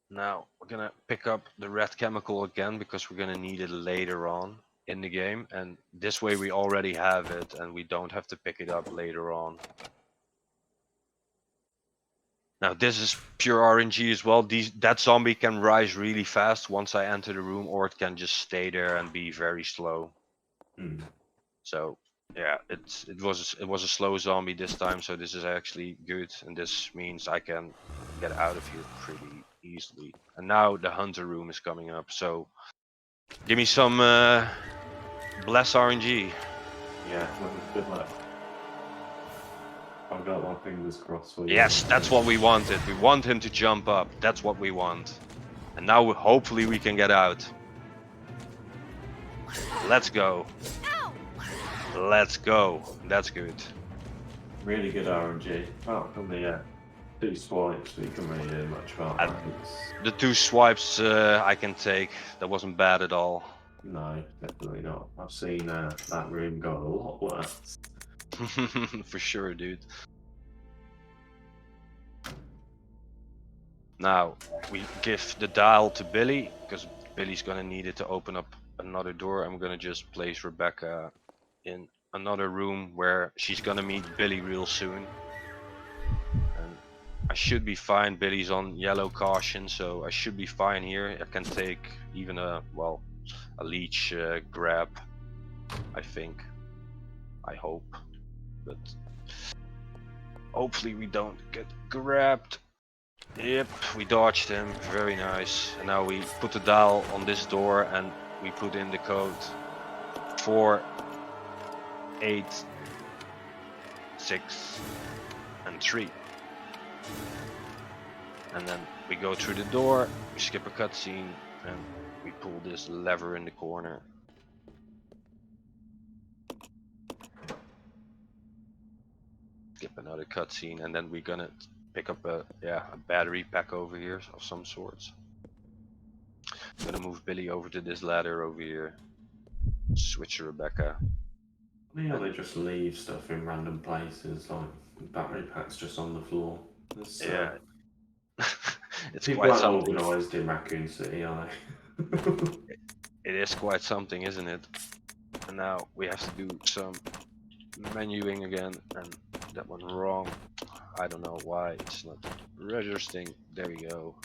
Now, we're gonna pick up the red chemical again because we're gonna need it later on in the game, and this way we already have it and we don't have to pick it up later on. Now this is pure RNG as well. That zombie can rise really fast once I enter the room, or it can just stay there and be very slow. So yeah, it was a slow zombie this time, so this is actually good, and this means I can get out of here pretty easily. And now the hunter room is coming up, so give me some bless RNG. Yeah, good luck. I've got my fingers crossed for you. Yes, that's what we wanted. We want him to jump up. That's what we want. And now hopefully we can get out. Let's go. Let's go. That's good. Really good RNG. Oh, yeah. 2 swipes, we can really do much about that. The 2 swipes I can take. That wasn't bad at all. No, definitely not. I've seen that room go a lot worse. For sure, dude. Now, we give the dial to Billy, because Billy's gonna need it to open up another door. I'm gonna just place Rebecca in another room where she's gonna meet Billy real soon. And I should be fine. Billy's on yellow caution, so I should be fine here. I can take even a leech grab, I think. I hope. But hopefully we don't get grabbed. Yep, we dodged him. Very nice. And now we put the dial on this door and we put in the code 4, 8, 6, and 3. And then we go through the door, we skip a cutscene, and we pull this lever in the corner. skip another cutscene, and then we're gonna pick up a battery pack over here of some sorts. I'm gonna move Billy over to this ladder over here. Switch to Rebecca. Yeah, they just leave stuff in random places, like battery packs just on the floor. It's, Yeah. It's people quite aren't something. organised in Raccoon City, are they? It is quite something, isn't it? And now we have to do some menuing again, and that one wrong. I don't know why it's not registering. There we go.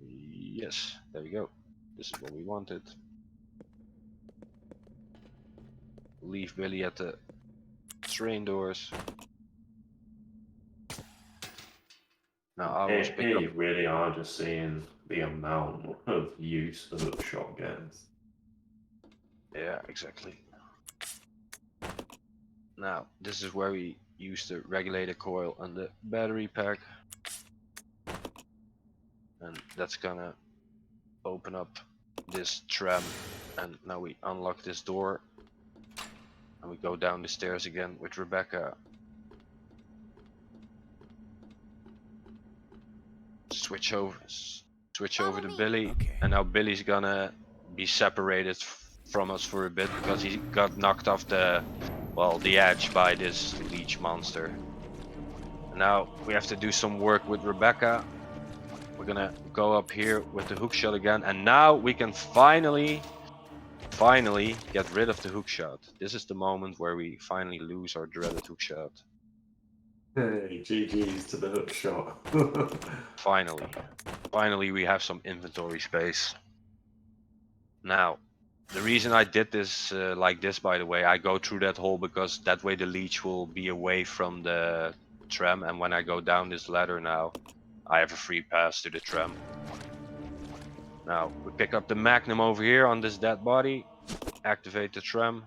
Yes, there we go. This is what we wanted. Leave Billy at the train doors. Now I always pick Here up. you really are just seeing the amount of use the hookshot gets. Yeah, exactly. Now this is where we use the regulator coil and the battery pack, and that's gonna open up this tram. And now we unlock this door, and we go down the stairs again with Rebecca. Switch over to Billy, Okay. and now Billy's gonna be separated from us for a bit because he got knocked off the edge by this leech monster. And now we have to do some work with Rebecca. We're gonna go up here with the hookshot again, and now we can finally get rid of the hookshot. This is the moment where we finally lose our dreaded hookshot. Hey, GG's to the hookshot. Finally we have some inventory space. Now, the reason I did this like this, by the way, I go through that hole because that way the leech will be away from the tram, and when I go down this ladder now, I have a free pass to the tram. Now, we pick up the Magnum over here on this dead body, activate the tram,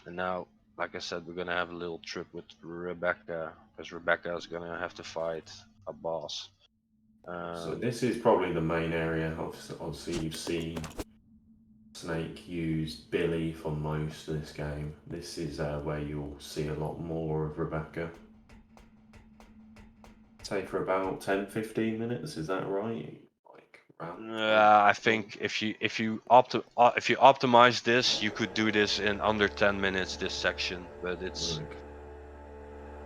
and now, like I said, we're gonna have a little trip with Rebecca, because Rebecca is gonna have to fight a boss. So this is probably the main area. Obviously, you've seen Snake use Billy for most of this game. This is where you'll see a lot more of Rebecca. Say for about 10-15 minutes, is that right? Like around I think if you optimize this, you could do this in under 10 minutes. This section, but it's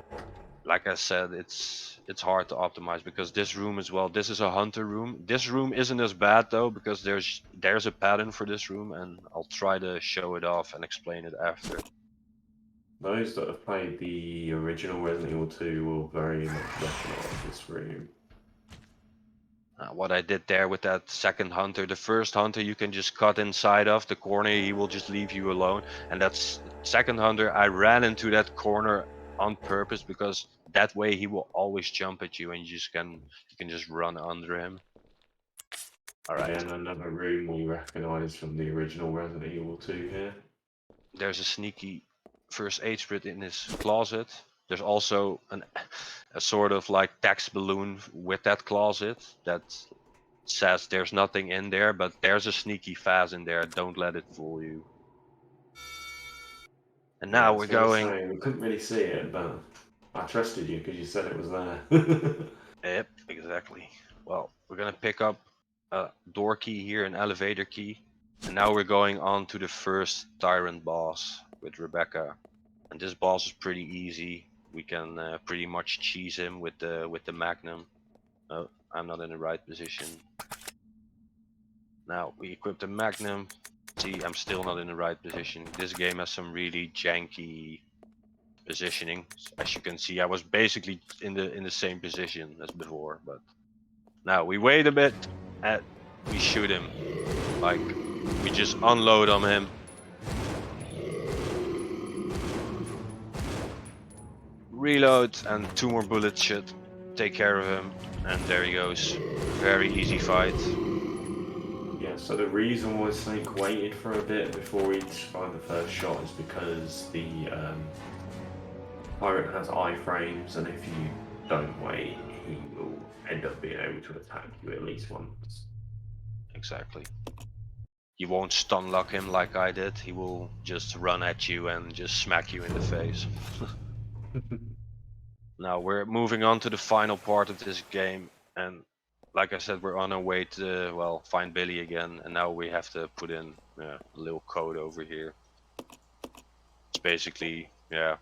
Right. like I said, it's hard to optimize because this room as well. This is a hunter room. This room isn't as bad though because there's a pattern for this room, and I'll try to show it off and explain it after. Those that have played the original Resident Evil 2 will very much recognise this room. What I did there with that second hunter, the first hunter you can just cut inside of the corner, he will just leave you alone. And that's second hunter, I ran into that corner on purpose because that way he will always jump at you and you can just run under him. Alright. Again, another room we recognise from the original Resident Evil 2 here. There's a sneaky first aid sprit in his closet. There's also a sort of like text balloon with that closet that says there's nothing in there, but there's a sneaky phase in there. Don't let it fool you. And now we're going. Saying, we couldn't really see it, but I trusted you because you said it was there. Yep, exactly. Well, we're gonna pick up a door key here, an elevator key, and now we're going on to the first tyrant boss with Rebecca. And this boss is pretty easy. We can pretty much cheese him with the Magnum. Oh, I'm not in the right position. Now we equip the Magnum. See, I'm still not in the right position. This game has some really janky positioning. As you can see, I was basically in the same position as before, but now we wait a bit and we shoot him. Like, we just unload on him. Reload, and 2 more bullets should take care of him, and there he goes. Very easy fight. Yeah, so the reason why Snake waited for a bit before he'd find the first shot is because the pirate has iframes, and if you don't wait, he will end up being able to attack you at least once. Exactly. you won't stun lock him like I did. He will just run at you and just smack you in the face. Now we're moving on to the final part of this game, and like I said, we're on our way to, well, find Billy again, and now we have to put in a little code over here. It's basically, yeah,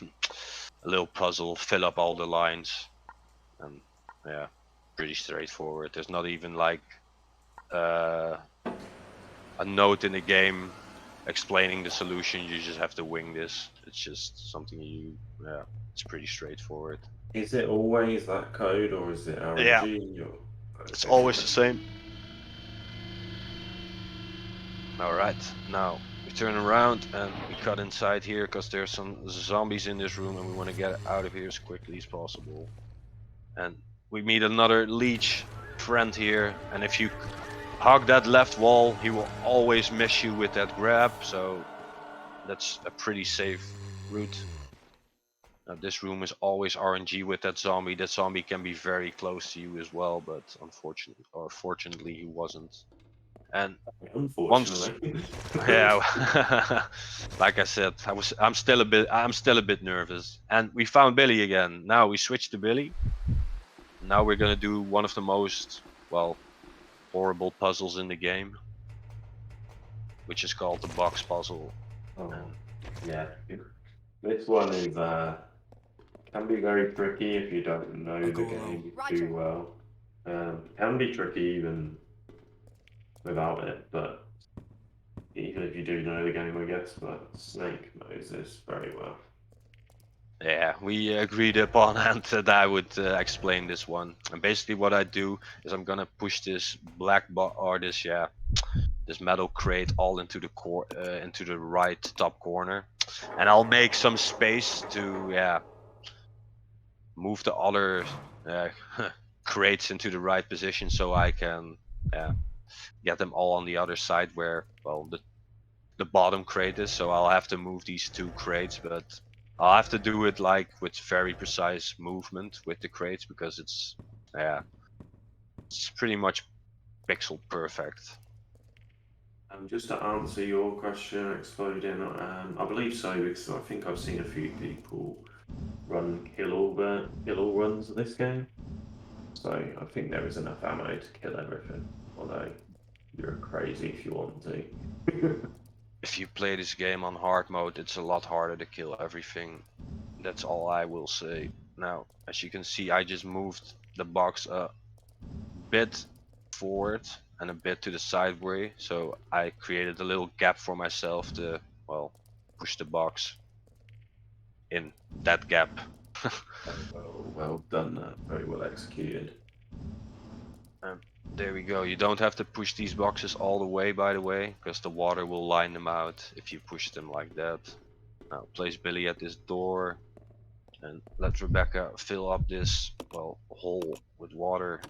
a little puzzle, fill up all the lines, and yeah, pretty straightforward. There's not even like a note in the game explaining the solution. You just have to wing this. It's just something yeah, it's pretty straightforward. Is it always that code, or is it RNG? Yeah. Or... It's always the same. Alright, now we turn around and we cut inside here because there's some zombies in this room and we want to get out of here as quickly as possible. And we meet another leech friend here, and if you hug that left wall, he will always miss you with that grab, so that's a pretty safe route. Now this room is always RNG with that zombie. That zombie can be very close to you as well, but fortunately he wasn't. And unfortunately, yeah, like I said, I'm still a bit nervous. And we found Billy again. Now we switch to Billy. Now we're gonna do one of the most, well, horrible puzzles in the game, which is called the box puzzle. Oh, yeah. This one is can be very tricky if you don't know the game too well. Can be tricky even without it, but even if you do know the game, I guess. But Snake knows this very well. Yeah, we agreed upon and that I would explain this one. And basically what I do is I'm gonna push this this metal crate all into the right top corner, and I'll make some space to move the other crates into the right position so I can get them all on the other side where, well, the bottom crate is. So I'll have to move these two crates, but I'll have to do it like with very precise movement with the crates because it's pretty much pixel perfect. Just to answer your question, Exploding, I believe so because I think I've seen a few people run kill all runs of this game. So I think there is enough ammo to kill everything, although you're crazy if you want to. If you play this game on hard mode, it's a lot harder to kill everything. That's all I will say. Now, as you can see, I just moved the box a bit forward and a bit to the sideway, so I created a little gap for myself to, well, push the box in that gap. Well done, very well executed. There we go. You don't have to push these boxes all the way, by the way, because the water will line them out if you push them like that. Now place Billy at this door and let Rebecca fill up this, well, hole with water.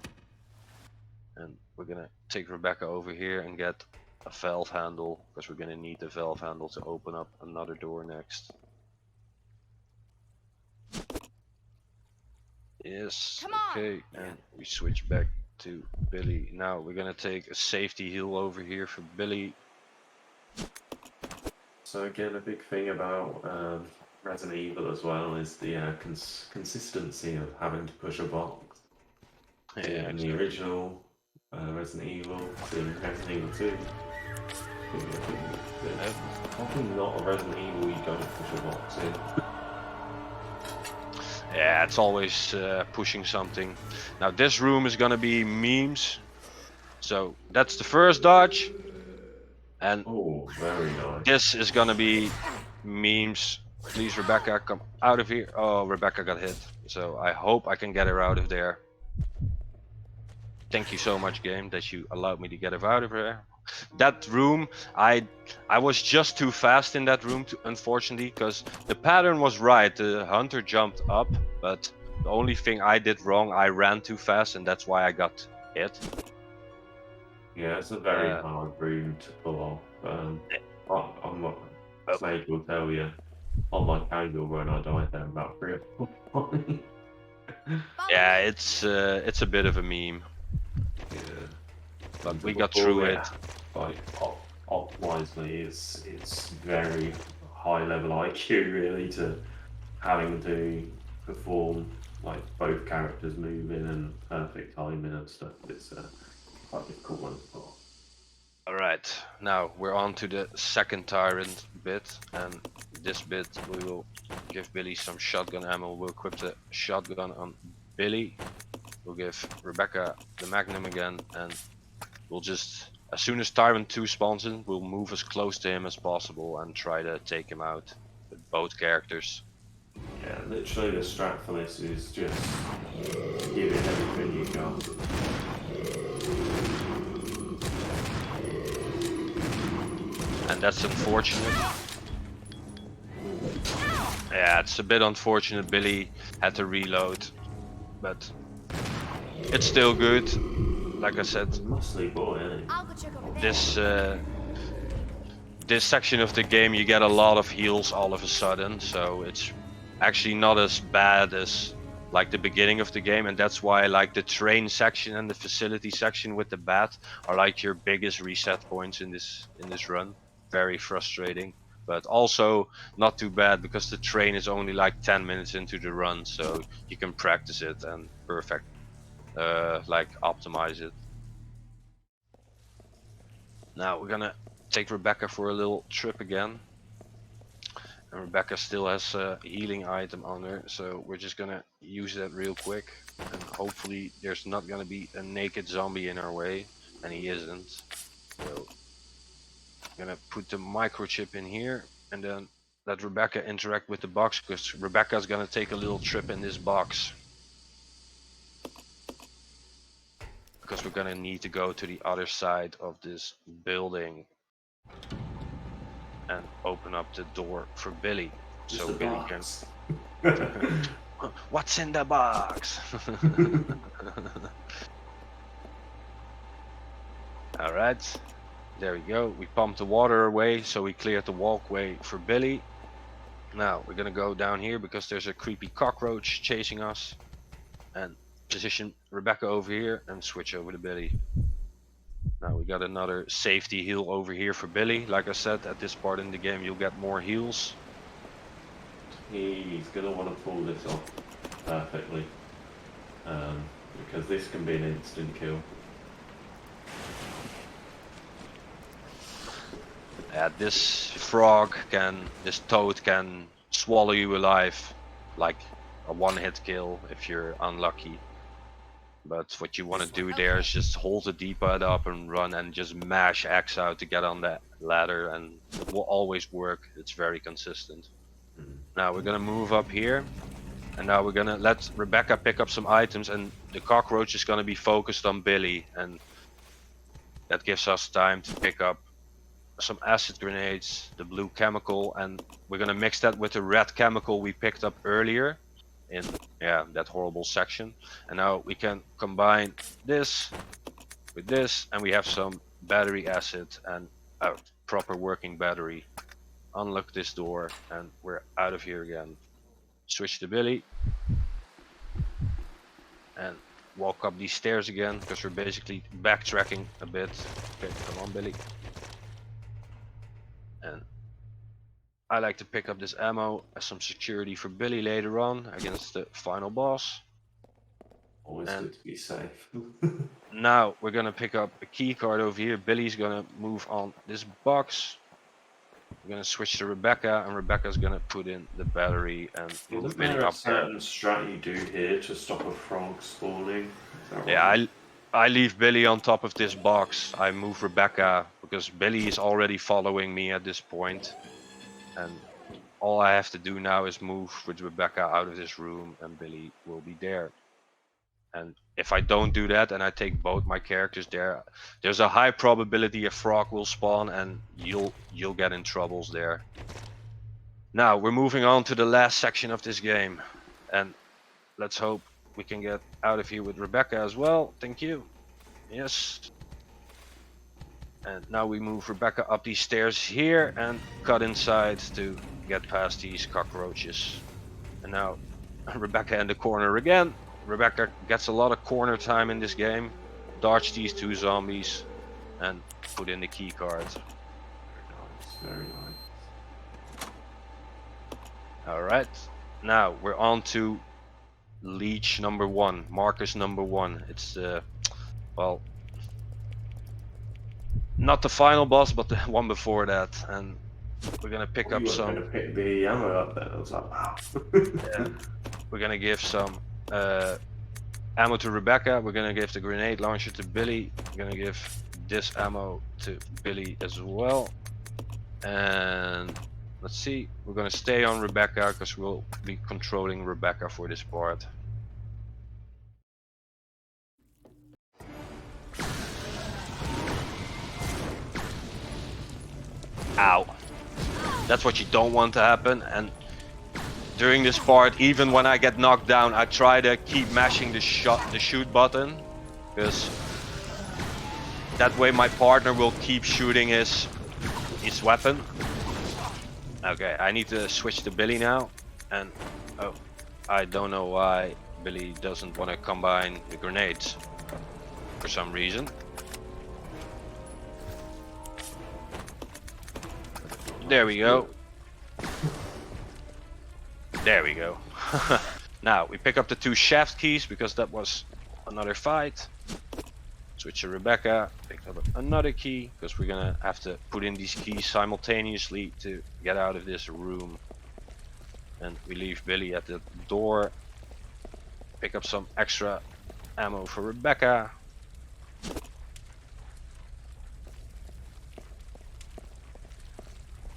And we're gonna take Rebecca over here and get a valve handle, because we're gonna need the valve handle to open up another door next. Yes, okay, and we switch back to Billy. Now we're gonna take a safety heal over here for Billy. So again, a big thing about Resident Evil as well is the consistency of having to push a box. Yeah, in the original Resident Evil to Resident Evil 2. Probably not a Resident Evil you don't push a box in. Yeah, it's always pushing something. Now this room is gonna be memes. So that's the first dodge. And oh, very nice. This is gonna be memes. Please, Rebecca, come out of here. Oh, Rebecca got hit. So I hope I can get her out of there. Thank you so much, game, that you allowed me to get her out of there. That room, I was just too fast in that room, unfortunately, because the pattern was right. The hunter jumped up, but the only thing I did wrong, I ran too fast, and that's why I got hit. Yeah, it's a very hard room to pull off. Snake will tell you, on my casual run, I died there about 3 or 4 times. Yeah, it's a bit of a meme. Yeah. But we got through it. like op wisely, it's very high level IQ really to having to perform like both characters moving and perfect timing and stuff. It's quite a difficult one. Alright, now we're on to the second tyrant bit, and this bit we will give Billy some shotgun ammo. We'll equip the shotgun on Billy. We'll give Rebecca the Magnum again, and we'll just, as soon as Tyrant 2 spawns in, we'll move as close to him as possible and try to take him out with both characters. Yeah, literally the strat for this is just give it everything you got. And that's unfortunate. Yeah, it's a bit unfortunate. Billy had to reload, but it's still good. Like I said, Muscly boy, isn't he? I'll go check over there. this section of the game you get a lot of heals all of a sudden, so it's actually not as bad as like the beginning of the game, and that's why like the train section and the facility section with the bat are like your biggest reset points in this run. Very frustrating, but also not too bad because the train is only like 10 minutes into the run, so you can practice it and perfect like optimize it. Now we're gonna take Rebecca for a little trip again, and Rebecca still has a healing item on her, so we're just gonna use that real quick, and hopefully there's not gonna be a naked zombie in our way, and he isn't. So I'm gonna put the microchip in here and then let Rebecca interact with the box, because Rebecca's gonna take a little trip in this box, because we're gonna need to go to the other side of this building and open up the door for Billy, Just so a Billy box. can. What's in the box? All right, there we go. We pumped the water away, so we cleared the walkway for Billy. Now we're gonna go down here because there's a creepy cockroach chasing us, and position Rebecca over here and switch over to Billy. Now we got another safety heal over here for Billy. Like I said, at this part in the game you'll get more heals. He's gonna want to pull this off perfectly, because this can be an instant kill. This toad can swallow you alive, like a one-hit kill if you're unlucky. But what you want to do there is just hold the D-pad up and run and just mash X out to get on that ladder, and it will always work. It's very consistent. Now we're gonna move up here, and now we're gonna let Rebecca pick up some items, and the cockroach is gonna be focused on Billy, and that gives us time to pick up some acid grenades, the blue chemical, and we're gonna mix that with the red chemical we picked up earlier in that horrible section. And now we can combine this with this, and we have some battery acid and a proper working battery. Unlock this door and we're out of here again. Switch to Billy and walk up these stairs again, because we're basically backtracking a bit. Okay, come on Billy. And I like to pick up this ammo as some security for Billy later on against the final boss. Always good to be safe. Now we're gonna pick up a key card over here. Billy's gonna move on this box. We're gonna switch to Rebecca, and Rebecca's gonna put in the battery and move Isn't Billy there a up here. certain strat you do here to stop a frog spawning? Is that Yeah, right? I leave Billy on top of this box. I move Rebecca because Billy is already following me at this point, and all I have to do now is move with Rebecca out of this room, and Billy will be there. And if I don't do that and I take both my characters there, there's a high probability a frog will spawn, and you'll get in troubles there. Now we're moving on to the last section of this game, and let's hope we can get out of here with Rebecca as well. Thank you. Yes. And now we move Rebecca up these stairs here and cut inside to get past these cockroaches. And now Rebecca in the corner again. Rebecca gets a lot of corner time in this game. Dodge these two zombies. and put in the key card. Very nice. Alright, now we're on to Leech number 1, Marcus number 1. It's well, not the final boss, but the one before that, and we're gonna pick up You were some. going to pick the ammo up there. I was like, wow. Yeah, we're gonna give some ammo to Rebecca. We're gonna give the grenade launcher to Billy. We're gonna give this ammo to Billy as well. And let's see, we're gonna stay on Rebecca because we'll be controlling Rebecca for this part. Ow. That's what you don't want to happen. And during this part, even when I get knocked down, I try to keep mashing the shoot button, because that way my partner will keep shooting his weapon. Okay, I need to switch to Billy now, and oh, I don't know why Billy doesn't want to combine the grenades for some reason. There we go. There we go. Now we pick up the 2 shaft keys because that was another fight. Switch to Rebecca, pick up another key because we're gonna have to put in these keys simultaneously to get out of this room. And we leave Billy at the door. Pick up some extra ammo for Rebecca.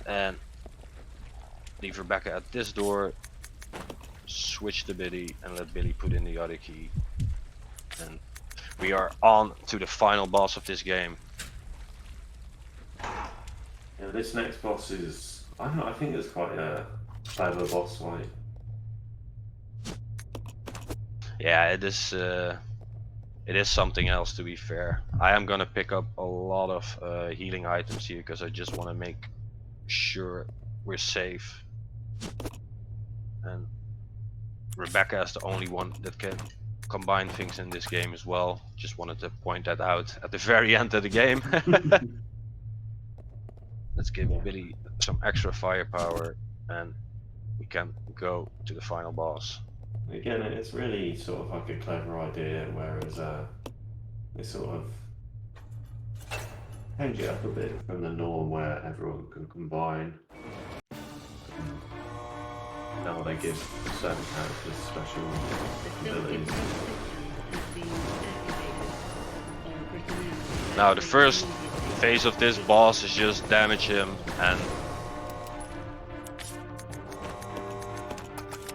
And leave Rebecca at this door. Switch to Billy and let Billy put in the other key. And we are on to the final boss of this game. Yeah, this next boss is, I don't know, I think it's quite a clever boss fight. Yeah, it is something else, to be fair. I am gonna pick up a lot of healing items here because I just want to make sure we're safe. And Rebecca is the only one that can combine things in this game as well. Just wanted to point that out at the very end of the game. Let's give Billy some extra firepower and we can go to the final boss. Again, it's really sort of like a clever idea, whereas it sort of change it up a bit from the norm where everyone can combine. Now they give certain characters special abilities. Now the first phase of this boss is just damage him and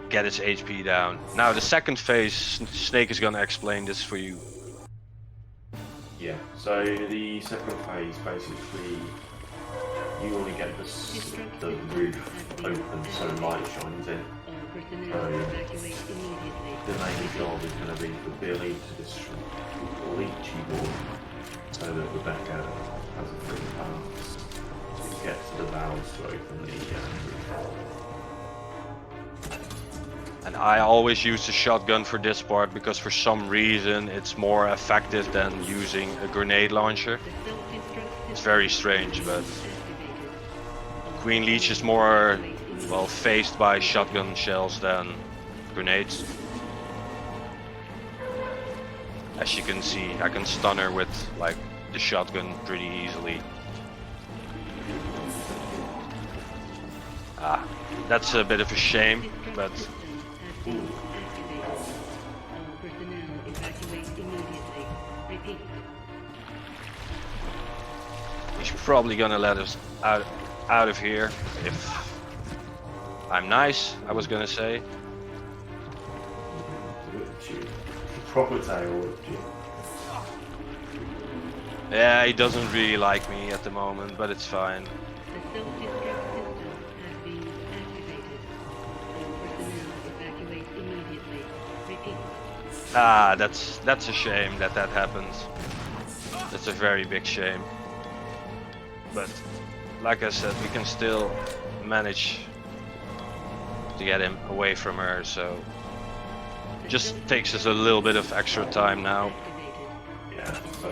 get his HP down. Now the second phase, Snake is gonna explain this for you. Yeah, so the second phase, basically, you want to get the roof open so light shines in. So the main job is going to be for Billy to destroy the leechy wall so that Rebecca has a free path to get to the valves to open the roof. And I always use the shotgun for this part because for some reason it's more effective than using a grenade launcher. It's very strange, but Queen Leech is more, well, faced by shotgun shells than grenades. As you can see, I can stun her with like the shotgun pretty easily. Ah, that's a bit of a shame, but he's probably gonna let us out of here if I'm nice, I was gonna say. Proper tail whipped you. Yeah, he doesn't really like me at the moment, but it's fine. Ah, that's a shame that happens. That's a very big shame. But like I said, we can still manage to get him away from her, so just takes us a little bit of extra time now. Yeah, so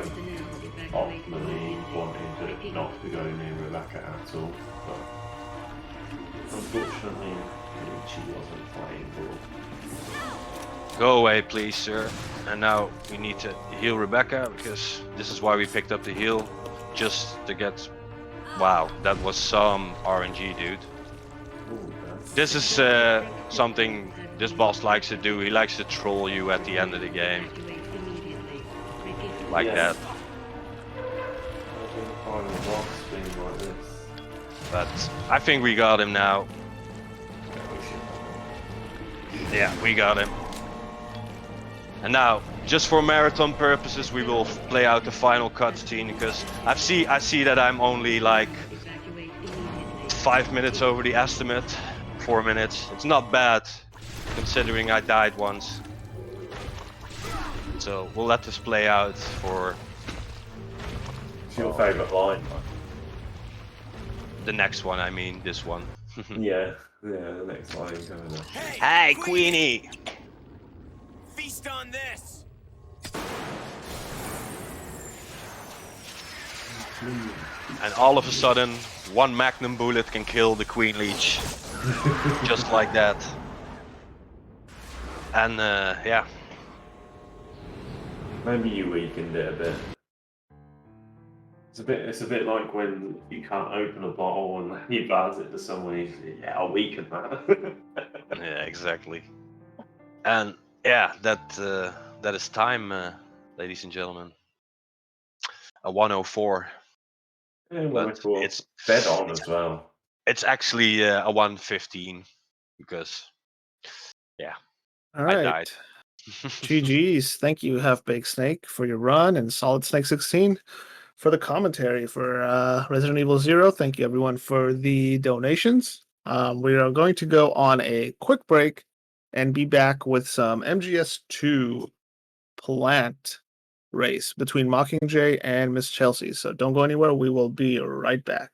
ultimately not to go near Rebecca at all. But unfortunately, she wasn't playing ball. Go away, please, sir. And now we need to heal Rebecca, because this is why we picked up the heal. Just to get... Wow, that was some RNG, dude. Ooh, This is something this boss likes to do. He likes to troll you at the end of the game. Like Yeah. that. I've been finding the boss being like this. But I think we got him now. Yeah, we got him. And now, just for marathon purposes, we will play out the final cutscene, because I see that I'm only like 5 minutes over the estimate. 4 minutes. It's not bad, considering I died once. So we'll let this play out for What's your favourite line? the next one. I mean, this one. Yeah, the next line coming up. Hey, Queenie! Feast on this. And all of a sudden, one magnum bullet can kill the Queen Leech. Just like that. And yeah. Maybe you weakened it a bit. It's a bit like when you can't open a bottle and you pass it to someone. Yeah, I'll weaken that. Yeah, exactly. And yeah, that is time, ladies and gentlemen. A 104. Yeah, But well, it's dead on as well. It's actually a 115 because All I right. died. GG's. Thank you, HalfBakedSnake, for your run, and Solid Snake 16 for the commentary for Resident Evil 0. Thank you, everyone, for the donations. We are going to go on a quick break and be back with some MGS2 plant race between Mockingjay and Miss Chelsea. So don't go anywhere. We will be right back.